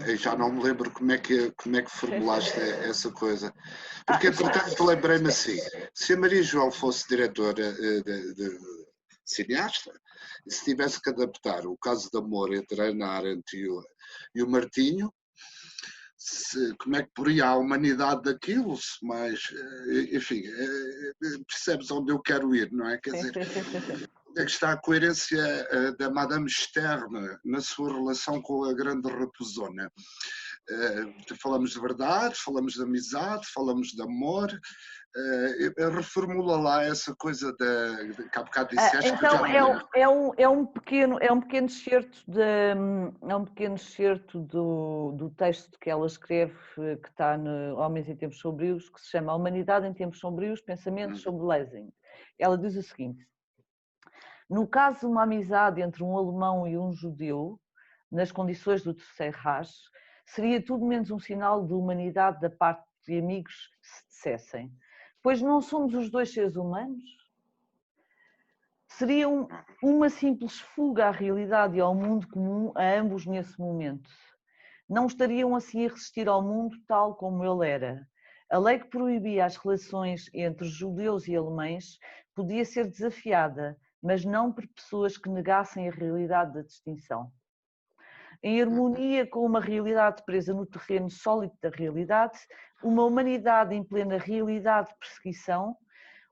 Eu já não me lembro como é que formulaste essa coisa. Porque, entretanto, lembrei-me assim, se a Maria João fosse diretora cineasta, e se tivesse que adaptar o caso de amor entre a Hannah Arendt e o Martinho, como é que poria a humanidade daquilo, mas, enfim, percebes onde eu quero ir, não é? Quer dizer, onde é que está a coerência da Madame Stern na sua relação com a grande raposona? Falamos de verdade, falamos de amizade, falamos de amor. Reformula lá essa coisa que há bocado disseste. Então é um pequeno excerto do texto que ela escreve, que está no Homens em Tempos Sombrios, que se chama A Humanidade em Tempos Sombrios, Pensamentos sobre Lessing. Ela diz o seguinte: no caso de uma amizade entre um alemão e um judeu, nas condições do Terceiro Reich, seria tudo menos um sinal de humanidade da parte de amigos se dissessem: pois não somos os dois seres humanos? Seria uma simples fuga à realidade e ao mundo comum a ambos nesse momento. Não estariam assim a resistir ao mundo tal como ele era. A lei que proibia as relações entre judeus e alemães podia ser desafiada, mas não por pessoas que negassem a realidade da distinção. Em harmonia com uma realidade presa no terreno sólido da realidade, uma humanidade em plena realidade de perseguição,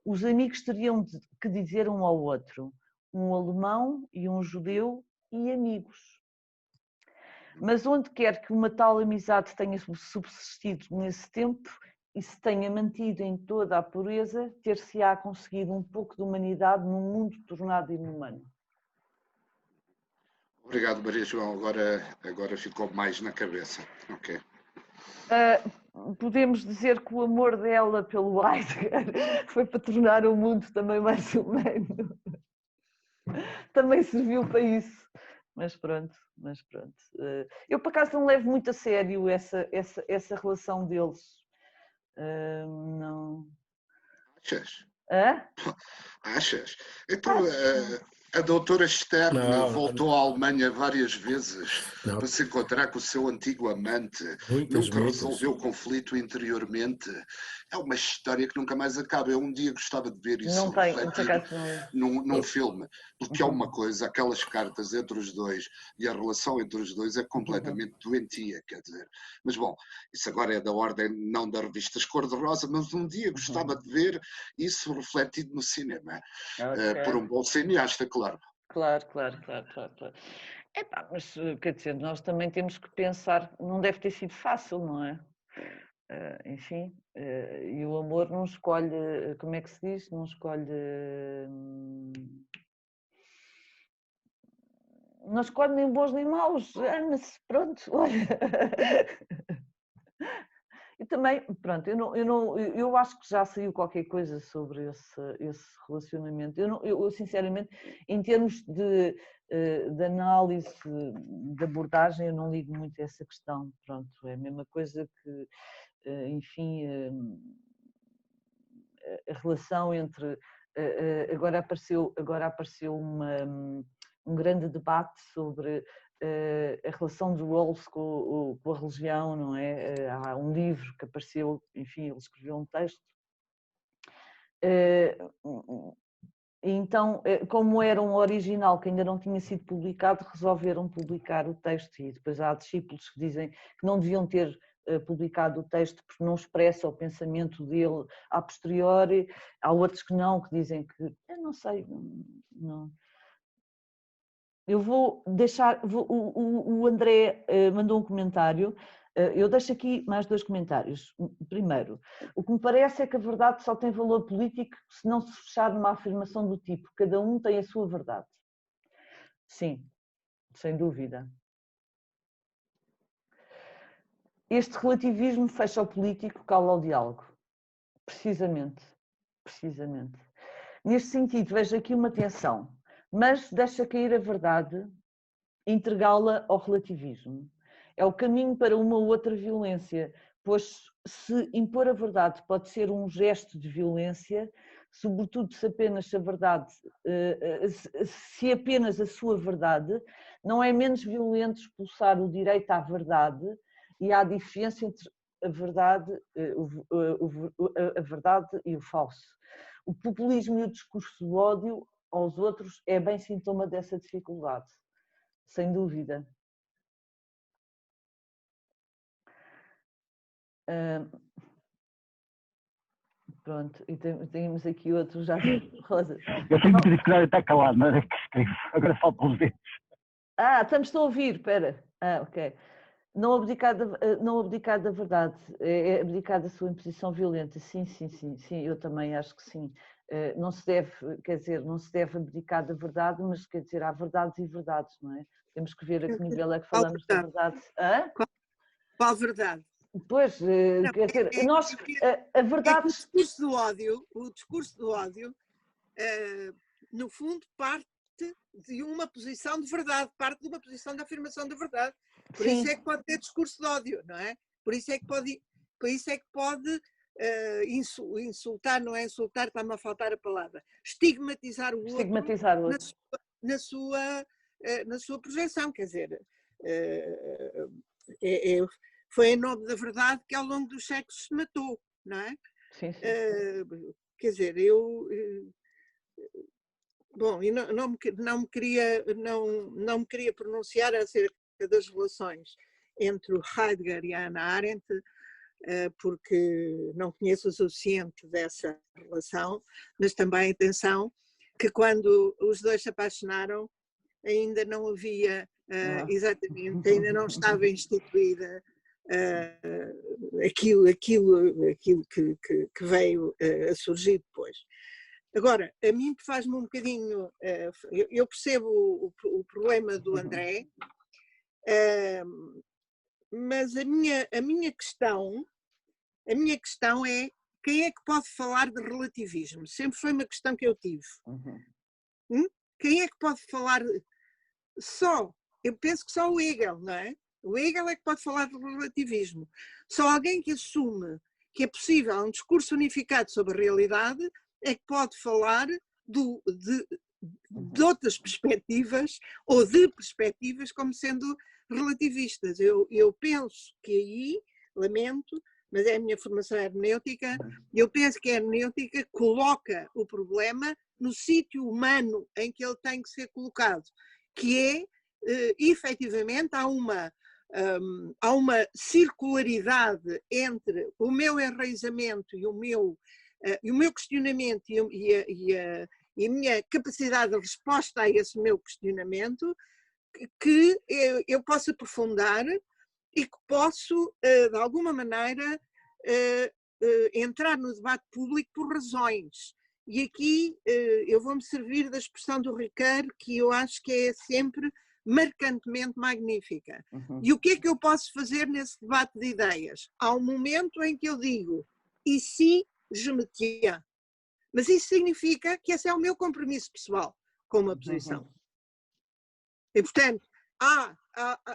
os amigos teriam que dizer um ao outro: um alemão e um judeu e amigos. Mas onde quer que uma tal amizade tenha subsistido nesse tempo e se tenha mantido em toda a pureza, ter-se-á conseguido um pouco de humanidade num mundo tornado inumano. Obrigado, Maria João. Agora ficou mais na cabeça. Ok. Podemos dizer que o amor dela pelo Heidegger foi para tornar o mundo também mais humano. Também serviu para isso. Mas pronto. Eu, por acaso, não levo muito a sério essa relação deles. Não. Achas? Hã? Achas? Então, a doutora Stern voltou à Alemanha várias vezes para se encontrar com o seu antigo amante. Nunca resolveu o conflito interiormente. É uma história que nunca mais acaba. Eu um dia gostava de ver isso refletido num filme. Porque é uma coisa, aquelas cartas entre os dois e a relação entre os dois é completamente doentia, quer dizer. Mas bom, isso agora é da ordem não das revistas cor-de-rosa, mas um dia gostava de ver isso refletido no cinema. Okay. Por um bom cineasta, claro. Claro. Mas quer dizer, nós também temos que pensar, não deve ter sido fácil, não é? Enfim, e o amor não escolhe, como é que se diz? Não escolhe nem bons nem maus, mas pronto, olha. E também, pronto, eu acho que já saiu qualquer coisa sobre esse relacionamento. Eu sinceramente, em termos de análise, de abordagem, eu não ligo muito a essa questão. Pronto, é a mesma coisa que, enfim, a relação entre... Agora apareceu um grande debate sobre a relação dos Rawls com a religião, não é? Há um livro que apareceu, enfim, ele escreveu um texto. Então, como era um original que ainda não tinha sido publicado, resolveram publicar o texto, e depois há discípulos que dizem que não deviam ter publicado o texto porque não expressa o pensamento dele a posteriori, há outros que não, que dizem que, eu não sei, não. Eu vou deixar, o André mandou um comentário, eu deixo aqui mais 2 comentários. Primeiro, o que me parece é que a verdade só tem valor político se não se fechar numa afirmação do tipo, cada um tem a sua verdade. Sim, sem dúvida. Este relativismo fecha o político, cala o diálogo. Precisamente. Neste sentido, vejo aqui uma tensão, mas deixa cair a verdade, entregá-la ao relativismo. É o caminho para uma ou outra violência, pois se impor a verdade pode ser um gesto de violência, sobretudo se apenas a sua verdade, não é menos violento expulsar o direito à verdade, e há diferença entre a verdade e o falso. O populismo e o discurso do ódio aos outros é bem sintoma dessa dificuldade, sem dúvida. Pronto, e temos aqui outro já. Rosa. Eu tenho muita dificuldade em estar calado, mas é que escrevo. Agora faltam os dedos. Estamos a ouvir, espera. Ok. Não abdicar da verdade, é abdicar da sua imposição violenta. Sim, eu também acho que sim. Não se deve, quer dizer, não se deve abdicar da verdade, mas quer dizer, há verdades e verdades, não é? Temos que ver a que nível é que falamos da verdade. Qual verdade? Pois, Não, quer dizer, nós, a verdade... o discurso do ódio, no fundo, parte de uma posição de verdade, parte de uma posição de afirmação da verdade. Por Sim. isso é que pode ter discurso de ódio, não é? Por isso é que pode insultar, não é insultar, está-me a faltar a palavra, estigmatizar o outro, na sua projeção, quer dizer, foi em nome da verdade que ao longo dos séculos se matou, não é? Sim. Quer dizer, bom, e não me queria pronunciar acerca das relações entre o Heidegger e a Hannah Arendt, porque não conheço o suficiente dessa relação, mas também atenção que quando os dois se apaixonaram ainda não havia, exatamente, ainda não estava instituída aquilo que veio a surgir depois. Agora, a mim faz-me um bocadinho, eu percebo o problema do André, mas a minha questão é quem é que pode falar de relativismo? Sempre foi uma questão que eu tive. Quem é que pode falar eu penso que só o Hegel, não é? O Hegel é que pode falar de relativismo. Só alguém que assume que é possível um discurso unificado sobre a realidade é que pode falar de outras perspectivas ou de perspectivas como sendo relativistas. Eu penso que aí, lamento, mas é a minha formação hermenêutica, eu penso que a hermenêutica coloca o problema no sítio humano em que ele tem que ser colocado, que é, efetivamente, há uma circularidade entre o meu enraizamento e o meu questionamento e a minha capacidade de resposta a esse meu questionamento, que eu posso aprofundar e que posso, de alguma maneira, entrar no debate público por razões. E aqui eu vou-me servir da expressão do Ricard, que eu acho que é sempre marcantemente magnífica. E o que é que eu posso fazer nesse debate de ideias? Há um momento em que eu digo, e se je me tiens? Mas isso significa que esse é o meu compromisso pessoal com uma posição. E, portanto,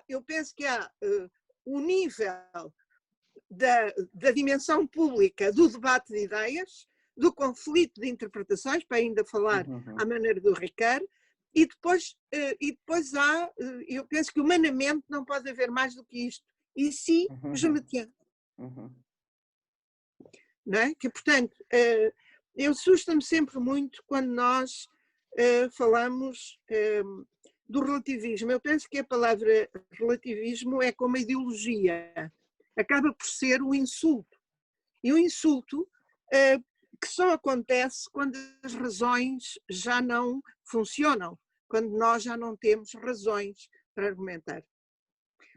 eu penso que há o nível da dimensão pública do debate de ideias, do conflito de interpretações, para ainda falar à maneira do Ricard, e depois há, eu penso que humanamente não pode haver mais do que isto. E se je me tiens? Não é? Que, portanto, eu assusta-me sempre muito quando nós falamos do relativismo. Eu penso que a palavra relativismo é como a ideologia. Acaba por ser um insulto. E um insulto que só acontece quando as razões já não funcionam, quando nós já não temos razões para argumentar.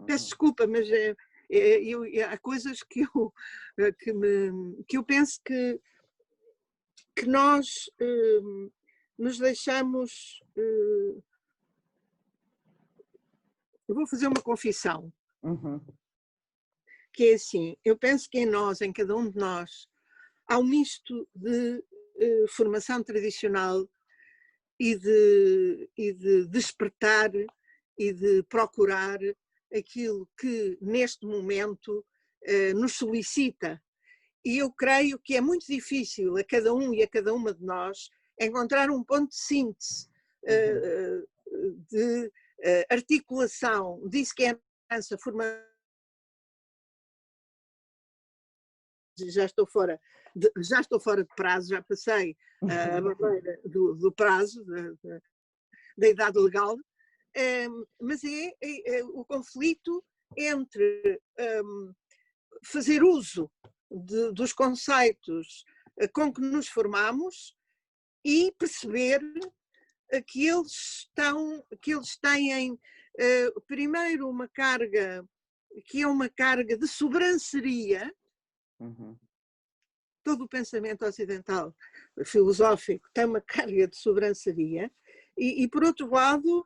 Peço desculpa, mas há coisas que eu penso que nós nos deixamos... Eu vou fazer uma confissão. Que é assim, eu penso que em cada um de nós, há um misto de formação tradicional e de despertar e de procurar aquilo que neste momento nos solicita. E eu creio que é muito difícil a cada um e a cada uma de nós encontrar um ponto de síntese, de articulação disso que é a formação. Já estou fora já estou fora de prazo, já passei a barreira do prazo, da idade legal, mas é o conflito entre fazer uso dos conceitos com que nos formamos e perceber que eles têm primeiro uma carga que é uma carga de sobranceria. Todo o pensamento ocidental filosófico tem uma carga de sobranceria e por outro lado,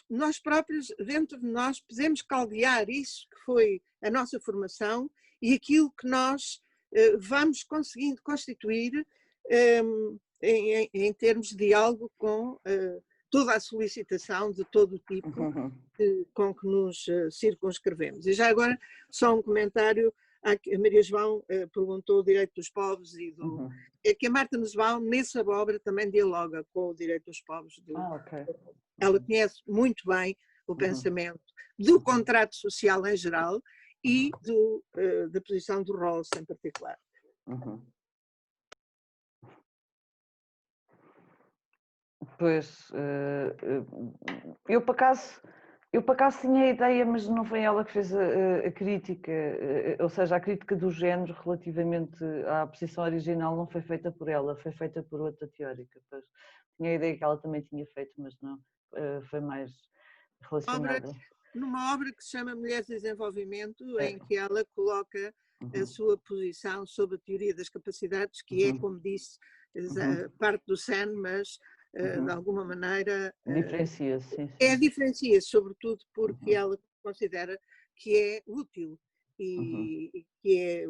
nós próprios, dentro de nós, podemos caldear isso que foi a nossa formação e aquilo que nós vamos conseguindo constituir em termos de diálogo com toda a solicitação de todo o tipo com que nos circunscrevemos. E já agora, só um comentário. A Maria João perguntou o direito dos povos e é que a Marta Nussbaum, nessa obra, também dialoga com o direito dos povos. Okay. Ela conhece muito bem o pensamento do contrato social em geral e da posição do Rawls em particular. Pois, eu por acaso tinha a ideia, mas não foi ela que fez a crítica, ou seja, a crítica do género relativamente à posição original não foi feita por ela, foi feita por outra teórica. Pois, tinha a ideia que ela também tinha feito, mas não, foi mais relacionada. Numa obra que se chama Mulheres de Desenvolvimento, em que ela coloca a sua posição sobre a teoria das capacidades, que é, como disse, parte do SEN, mas de alguma maneira diferencia-se, sim. Diferencia-se, sobretudo porque ela considera que é útil e que é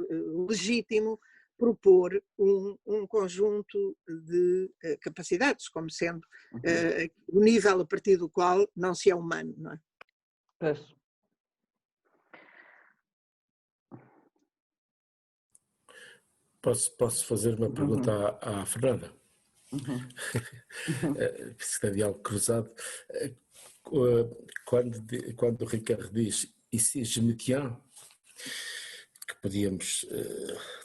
legítimo propor um conjunto de capacidades, como sendo o nível a partir do qual não se é humano, não é? Pois. Posso fazer uma pergunta à Fernanda? Isso é diálogo cruzado. Quando o Ricardo diz "ici je me tiens", que podíamos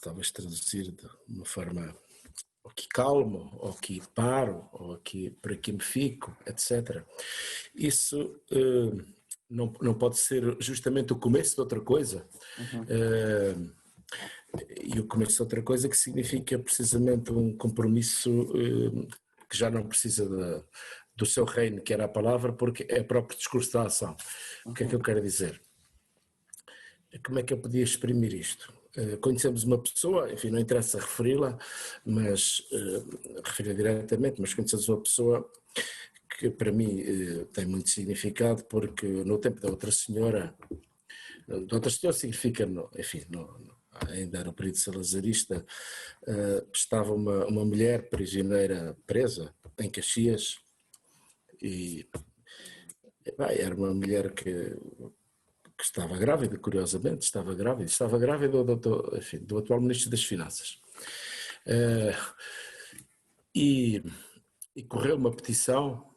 talvez traduzir de uma forma ou que calmo, ou que paro, ou que por aqui me fico, etc. Isso não pode ser justamente o começo de outra coisa. E o começo de outra coisa que significa precisamente um compromisso que já não precisa do seu reino, que era a palavra, porque é o próprio discurso da ação. O que é que eu quero dizer? Como é que eu podia exprimir isto? Conhecemos uma pessoa, enfim, não interessa referi-la, mas referir diretamente, mas conhecemos uma pessoa que para mim tem muito significado, porque no tempo da outra senhora significa, enfim, ainda era o período salazarista, estava uma mulher prisioneira presa em Caxias e era uma mulher que estava grávida, curiosamente, estava grávida do atual Ministro das Finanças. E correu uma petição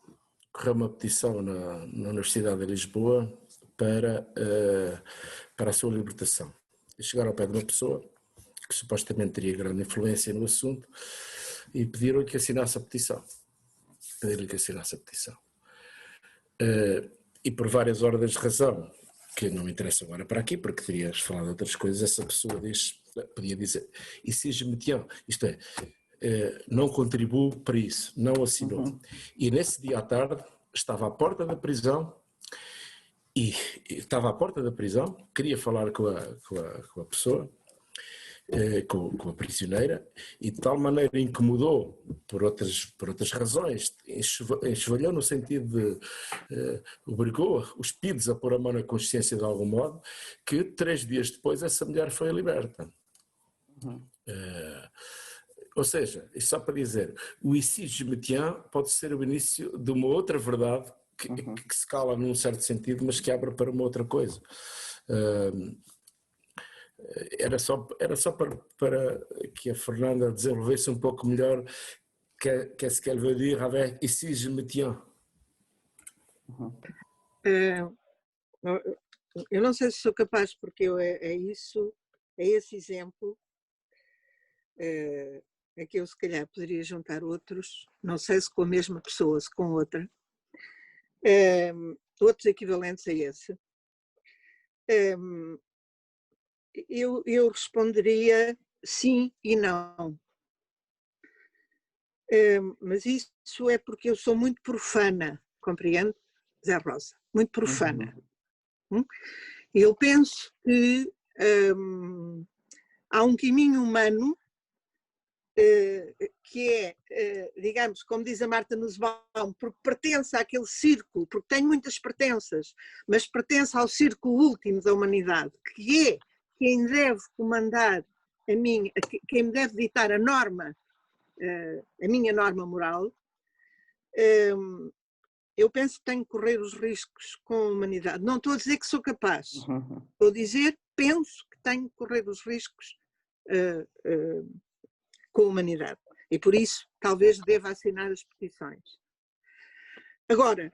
na Universidade de Lisboa para a sua libertação. E chegaram ao pé de uma pessoa que supostamente teria grande influência no assunto e pediram-lhe que assinasse a petição. E por várias ordens de razão, que não interessa agora para aqui, porque terias falado de outras coisas, essa pessoa podia dizer, e se me tinham, isto é, não contribuo para isso, não assinou. E nesse dia à tarde estava à porta da prisão, queria falar com a pessoa, com a prisioneira, e de tal maneira incomodou por outras razões, enxovalhou no sentido de obrigou os PIDs a pôr a mão na consciência de algum modo, que 3 dias depois essa mulher foi liberta. Ou seja, só para dizer, o ici je me tiens pode ser o início de uma outra verdade que se cala num certo sentido, mas que abre para uma outra coisa. Era só para que a Fernanda desenvolvesse um pouco melhor qu'est-ce qu'elle veut dire avec ici je me tiens. Eu não sei se sou capaz, porque é isso a esse exemplo, a que eu se calhar poderia juntar outros, não sei se com a mesma pessoa, se com outra, outros equivalentes a esse, eu responderia sim e não. Mas isso é porque eu sou muito profana, compreende, Zé Rosa? Muito profana. E eu penso que há um caminho humano que é, digamos, como diz a Marta Nussbaum, porque pertence àquele círculo, porque tem muitas pertenças, mas pertence ao círculo último da humanidade, que é quem deve comandar quem me deve ditar a norma, a minha norma moral. Eu penso que tenho que correr os riscos com a humanidade. Não estou a dizer que sou capaz, estou a dizer, penso que tenho que correr os riscos com a humanidade. E por isso, talvez deva assinar as petições. Agora,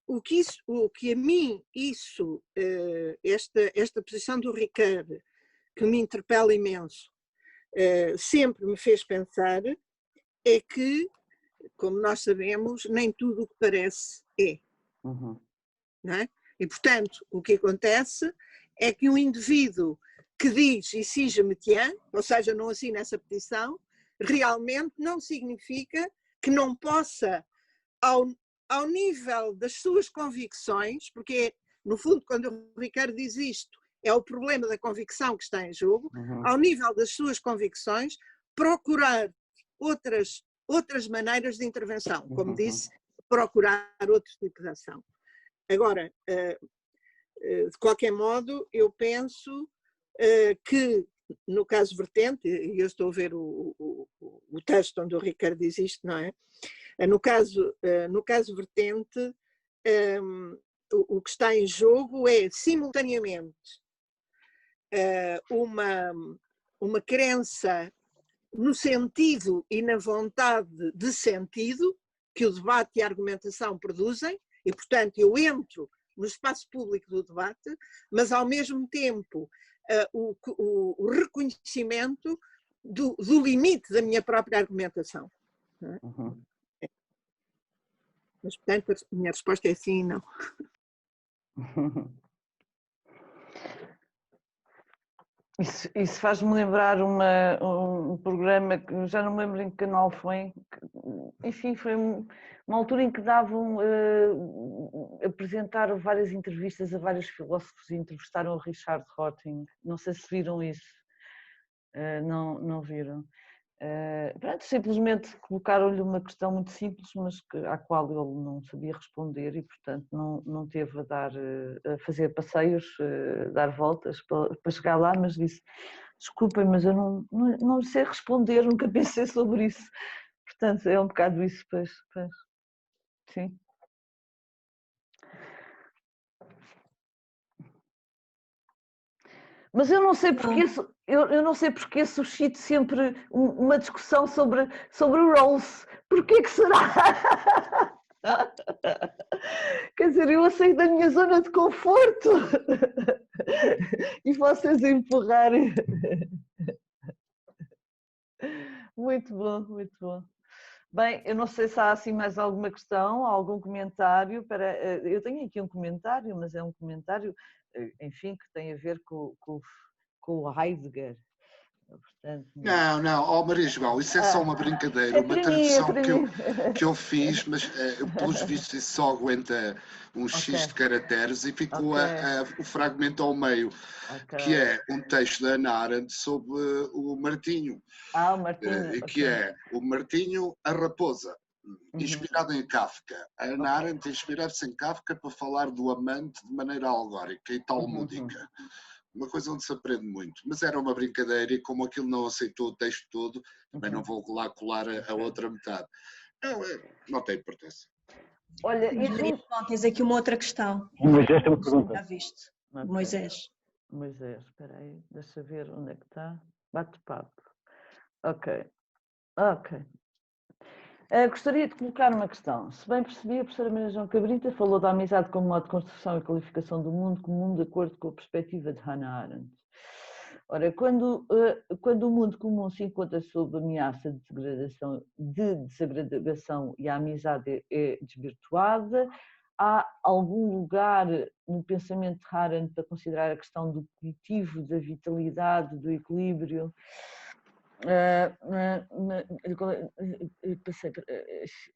o que a mim, esta posição do Ricard, que me interpela imenso, sempre me fez pensar, é que, como nós sabemos, nem tudo o que parece é. Não é? E, portanto, o que acontece é que um indivíduo que diz e seja metian, ou seja, não assina essa petição, realmente não significa que não possa, ao nível das suas convicções, porque, no fundo, quando o Ricardo diz isto, é o problema da convicção que está em jogo, ao nível das suas convicções, procurar outras maneiras de intervenção, como disse, procurar outro tipo de ação. Agora, de qualquer modo, eu penso que, no caso vertente, e eu estou a ver o texto onde o Ricardo diz isto, não é? No caso vertente, o que está em jogo é, simultaneamente, uma crença no sentido e na vontade de sentido que o debate e a argumentação produzem, e, portanto, eu entro no espaço público do debate, mas, ao mesmo tempo, o reconhecimento do limite da minha própria argumentação. Não é? Mas, portanto, a minha resposta é sim e não. Isso faz-me lembrar um programa que já não me lembro em que canal foi, enfim, foi uma altura em que apresentaram várias entrevistas a vários filósofos e entrevistaram o Richard Rorting. Não sei se viram isso. Não viram. Simplesmente colocaram-lhe uma questão muito simples, mas à qual ele não sabia responder e, portanto, não teve a fazer passeios, dar voltas para chegar lá, mas disse: desculpem, mas eu não sei responder, nunca pensei sobre isso. Portanto, é um bocado isso, pois. Sim. Mas eu não sei porque suscito sempre uma discussão sobre o Rawls. Porquê que será? Quer dizer, eu saí da minha zona de conforto e vocês empurrarem. Muito bom, muito bom. Bem, eu não sei se há assim mais alguma questão, algum comentário. Eu tenho aqui um comentário, mas é um comentário, enfim, que tem a ver com o Heidegger. Portanto, não, Maria João, isso é só uma brincadeira, uma tradução que eu fiz, mas pelos vistos isso só aguenta um X de caracteres e ficou o fragmento ao meio, que é um texto da Hannah Arendt sobre o Martinho, o Martinho, que é o Martinho, a raposa, inspirado em Kafka. A Hannah Arendt inspirava-se em Kafka para falar do amante de maneira alegórica e talmúdica. Uma coisa onde se aprende muito, mas era uma brincadeira e como aquilo não aceitou o texto todo, também não vou lá colar a outra metade. Não tem importância. Olha, tens aqui uma outra questão. Moisés tem uma pergunta. Já viste? Moisés, espera aí, deixa eu ver onde é que está. Bate-papo. Ok. Gostaria de colocar uma questão. Se bem percebi, a professora Maria João Cabrita falou da amizade como modo de construção e qualificação do mundo comum de acordo com a perspectiva de Hannah Arendt. Ora, quando o mundo comum se encontra sob ameaça de desagregação e a amizade é desvirtuada, há algum lugar no pensamento de Arendt para considerar a questão do cultivo, da vitalidade, do equilíbrio,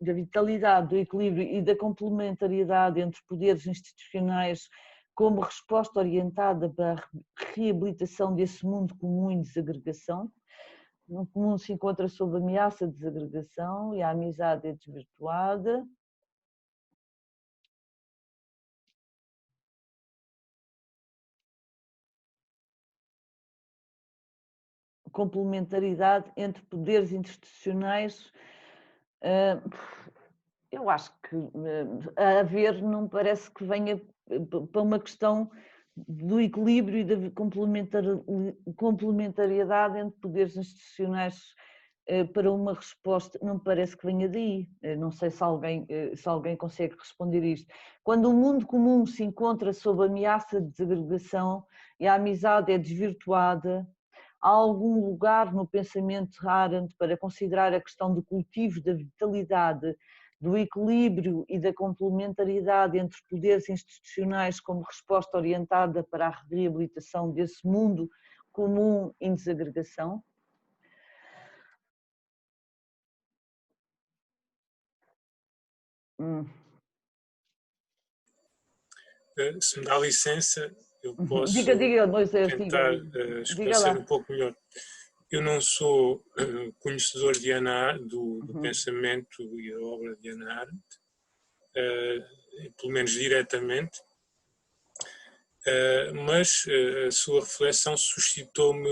da vitalidade, do equilíbrio e da complementariedade entre poderes institucionais como resposta orientada para a reabilitação desse mundo comum em desagregação? No comum se encontra sob ameaça de desagregação e a amizade é desvirtuada. Complementaridade entre poderes institucionais, eu acho que a haver não parece que venha para uma questão do equilíbrio e da complementariedade entre poderes institucionais para uma resposta, não me parece que venha daí. Não sei se alguém consegue responder isto. Quando o mundo comum se encontra sob ameaça de desagregação e a amizade é desvirtuada, há algum lugar no pensamento de Arendt para considerar a questão do cultivo da vitalidade, do equilíbrio e da complementariedade entre poderes institucionais como resposta orientada para a reabilitação desse mundo comum em desagregação? Se me dá licença, eu posso diga, Moisés, tentar esclarecer um pouco melhor. Eu não sou conhecedor de do pensamento e da obra de Hannah Arendt, pelo menos diretamente, mas a sua reflexão suscitou-me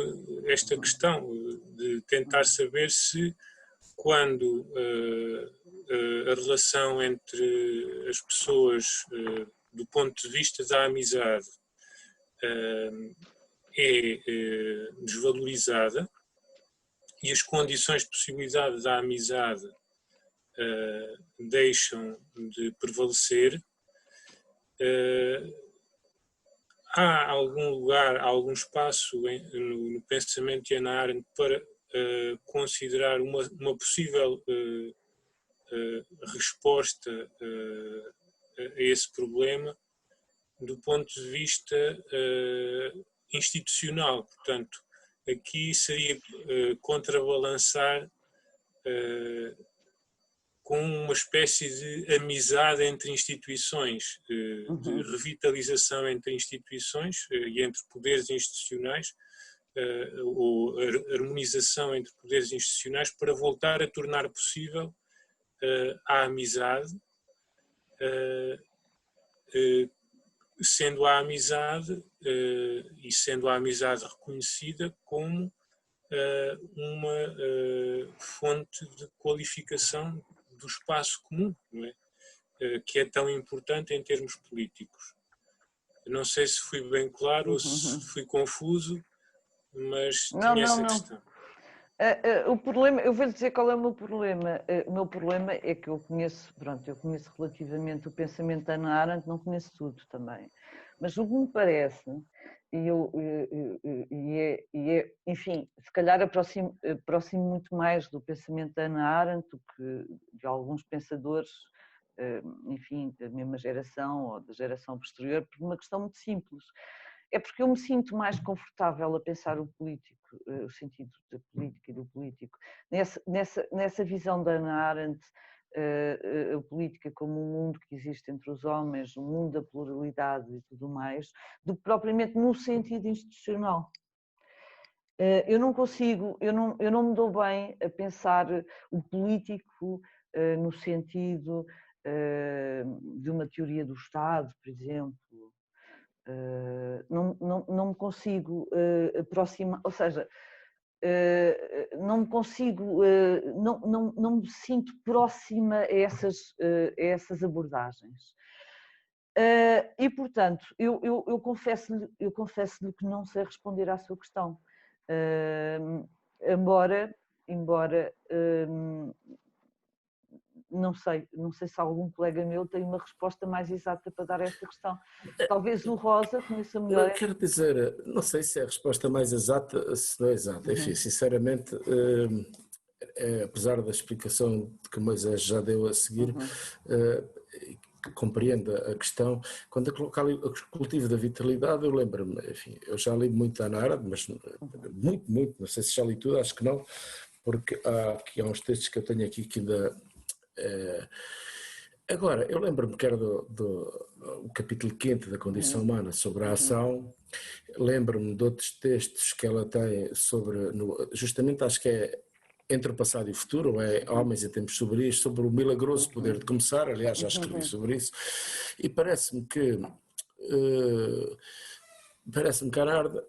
esta questão de tentar saber se, quando a relação entre as pessoas, do ponto de vista da amizade, é desvalorizada e as condições de possibilidade da amizade deixam de prevalecer, há algum lugar, algum espaço no pensamento de Hannah Arendt para considerar uma possível resposta a esse problema do ponto de vista institucional. Portanto, aqui seria contrabalançar com uma espécie de amizade entre instituições, de revitalização entre instituições e entre poderes institucionais, ou harmonização entre poderes institucionais para voltar a tornar possível a amizade, sendo a amizade e sendo a amizade reconhecida como uma fonte de qualificação do espaço comum, não é? Que é tão importante em termos políticos. Não sei se fui bem claro ou se fui confuso, mas tinha essa questão. O problema, eu vou-lhe dizer qual é o meu problema. O meu problema é que eu conheço relativamente o pensamento da Hannah Arendt, não conheço tudo também. Mas o que me parece, enfim, se calhar aproximo muito mais do pensamento da Hannah Arendt do que de alguns pensadores, enfim, da mesma geração ou da geração posterior, por uma questão muito simples. É porque eu me sinto mais confortável a pensar o político, o sentido da política e do político, nessa visão da Hannah Arendt, a política como um mundo que existe entre os homens, um mundo da pluralidade e tudo mais, do que propriamente no sentido institucional. Eu não me dou bem a pensar o político no sentido de uma teoria do Estado, por exemplo. Não me consigo aproximar, ou seja, não me consigo, não me sinto próxima a essas abordagens. E, portanto, eu confesso-lhe que não sei responder à sua questão, embora não sei se algum colega meu tem uma resposta mais exata para dar a esta questão. Talvez o Rosa conheça melhor. Quero dizer, não sei se é a resposta mais exata, se não é exata. Enfim, sinceramente, apesar da explicação que Moisés já deu a seguir, que compreenda a questão, quando a colocar ali o cultivo da vitalidade, eu lembro-me, enfim, eu já li muito da Hannah Arendt, mas muito, não sei se já li tudo, acho que não, porque há uns textos que eu tenho aqui que ainda... Agora, eu lembro-me que era o capítulo 5 da condição humana sobre a ação, lembro-me de outros textos que ela tem sobre, justamente acho que é entre o passado e o futuro, ou é Homens em Tempos Sombrios, sobre o milagroso poder de começar, aliás já escrevi sobre isso, e parece-me que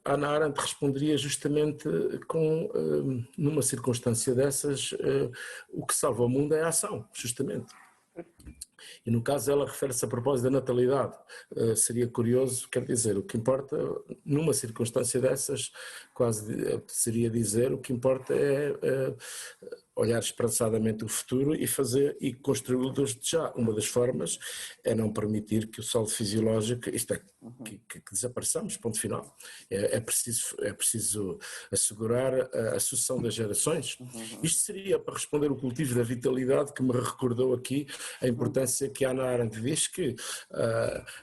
a Hannah Arendt responderia justamente com, numa circunstância dessas, o que salva o mundo é a ação, justamente. E no caso ela refere-se a propósito da natalidade. Seria curioso, quer dizer, o que importa numa circunstância dessas, quase seria dizer, o que importa é olhar esperançadamente o futuro e fazer e construí-lo desde já. Uma das formas é não permitir que o saldo fisiológico, isto é, que desapareçamos, ponto final. É preciso assegurar a sucessão das gerações. Isto seria para responder o cultivo da vitalidade que me recordou aqui a importância que a Hannah Arendt diz que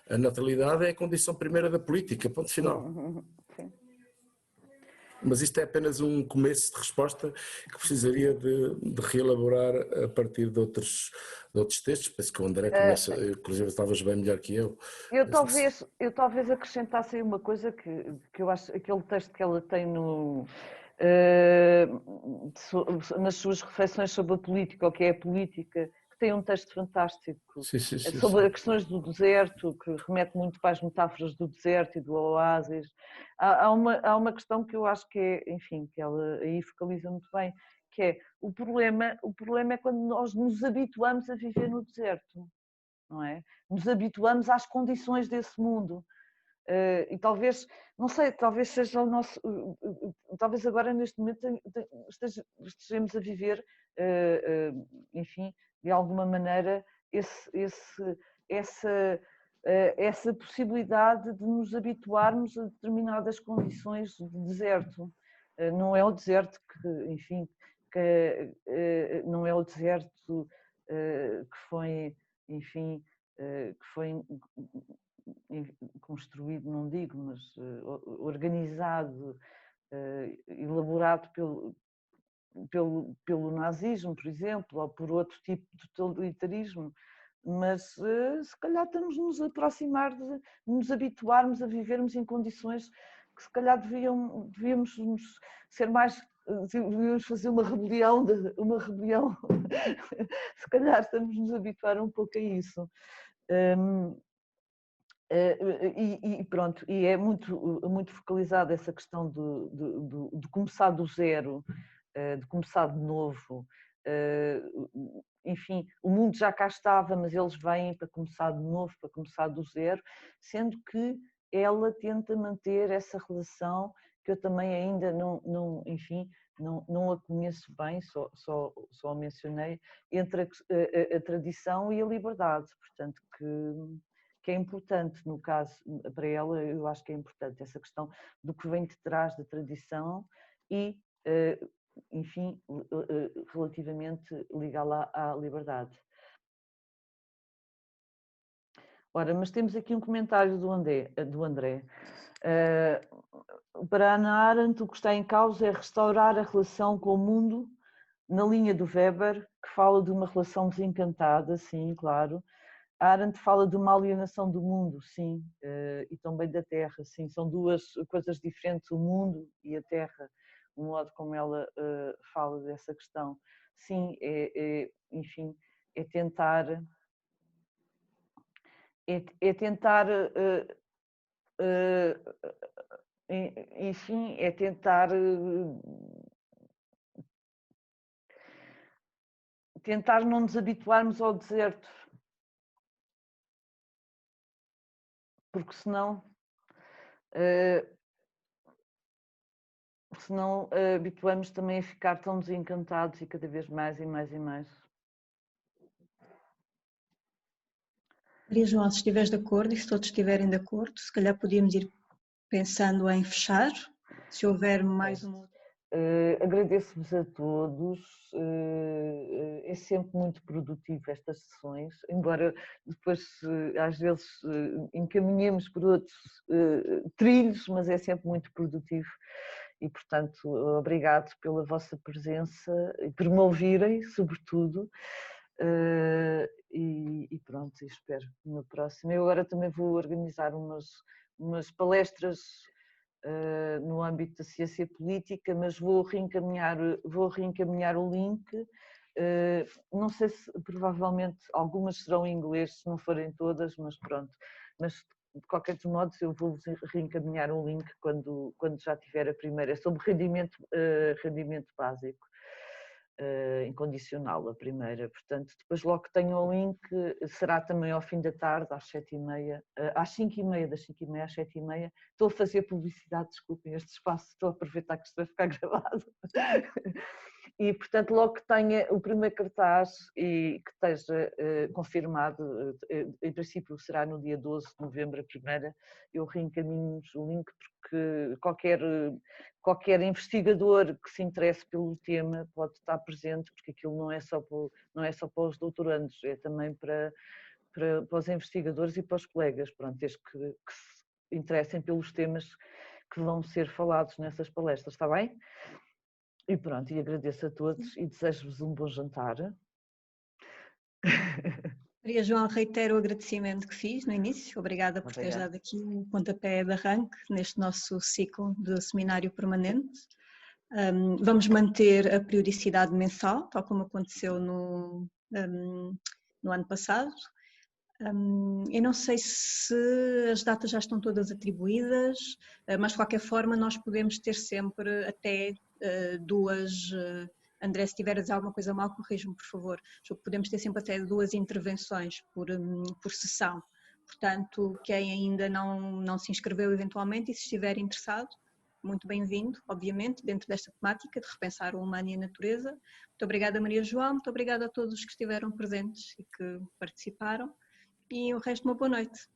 a natalidade é a condição primeira da política, ponto final. Mas isto é apenas um começo de resposta que precisaria de reelaborar a partir de outros textos. Penso que o André conhece, inclusive estavas bem melhor que eu. Eu talvez acrescentasse aí uma coisa que eu acho, aquele texto que ela tem nas suas reflexões sobre a política, o que é a política, que tem um texto fantástico sobre as questões do deserto, que remete muito para as metáforas do deserto e do oásis. Há uma questão que eu acho que é, enfim, que ela aí focaliza muito bem, que é o problema é quando nós nos habituamos a viver no deserto, não é? Nos habituamos às condições desse mundo. E talvez, não sei, talvez seja o nosso, talvez agora neste momento estejamos a viver, enfim, de alguma maneira, essa possibilidade de nos habituarmos a determinadas condições de deserto. Não é o deserto que, enfim, não é o deserto que foi, enfim, que foi construído, não digo, mas organizado, elaborado pelo nazismo, por exemplo, ou por outro tipo de totalitarismo, mas se calhar estamos nos aproximar de nos habituarmos a vivermos em condições que se calhar devíamos ser mais, devíamos fazer uma rebelião, se calhar estamos nos a habituar um pouco a isso. E pronto, e é muito focalizada essa questão de começar do zero, de começar de novo. Enfim, o mundo já cá estava, mas eles vêm para começar de novo, para começar do zero, sendo que ela tenta manter essa relação que eu também ainda não a conheço bem, só a mencionei, entre a tradição e a liberdade, portanto que é importante, no caso, para ela, eu acho que é importante essa questão do que vem de trás da tradição e, enfim, relativamente ligá-la à liberdade. Ora, mas temos aqui um comentário do André. Para Hannah Arendt, o que está em causa é restaurar a relação com o mundo na linha do Weber, que fala de uma relação desencantada, sim, claro. A Arendt fala de uma alienação do mundo, sim, e também da terra, sim, são duas coisas diferentes, o mundo e a terra, o modo como ela fala dessa questão. Sim, enfim, é tentar enfim, é tentar não nos habituarmos ao deserto, porque senão habituamos também a ficar tão desencantados e cada vez mais e mais e mais. Maria João, se estiveres de acordo e se todos estiverem de acordo, se calhar podíamos ir pensando em fechar, se houver mais uma outra. Agradeço-vos a todos, é sempre muito produtivo estas sessões, embora depois às vezes encaminhemos por outros trilhos, mas é sempre muito produtivo e portanto obrigado pela vossa presença e por me ouvirem, sobretudo, e pronto, espero no próximo. Eu agora também vou organizar umas palestras no âmbito da ciência política, mas vou reencaminhar o link. Não sei se provavelmente algumas serão em inglês, se não forem todas, mas pronto. Mas de qualquer modo eu vou reencaminhar um link quando já tiver a primeira. É sobre rendimento básico. Incondicional, a primeira, portanto depois logo que tenho o link será também ao fim da tarde às 7h30, às 5h30, das 5h30 às 7h30, estou a fazer publicidade, desculpem este espaço, estou a aproveitar que isto vai ficar gravado e portanto logo que tenha o primeiro cartaz e que esteja confirmado, em princípio será no dia 12 de novembro a primeira, eu reencaminho-vos o link porque qualquer investigador que se interesse pelo tema pode estar presente, porque aquilo não é só para os doutorandos, é também para os investigadores e para os colegas, pronto, desde que se interessem pelos temas que vão ser falados nessas palestras, está bem? E pronto, e agradeço a todos e desejo-vos um bom jantar. Maria João, reitero o agradecimento que fiz no início. Obrigada por teres dado aqui um pontapé de arranque neste nosso ciclo de seminário permanente. Vamos manter a periodicidade mensal, tal como aconteceu no ano passado. Eu não sei se as datas já estão todas atribuídas, mas de qualquer forma nós podemos ter sempre até duas... André, se tiveres alguma coisa mal, corrija-me, por favor. Podemos ter sempre até 2 intervenções por sessão. Portanto, quem ainda não se inscreveu eventualmente e se estiver interessado, muito bem-vindo, obviamente, dentro desta temática de repensar o humano e a natureza. Muito obrigada, Maria João, muito obrigada a todos os que estiveram presentes e que participaram. E o resto, uma boa noite.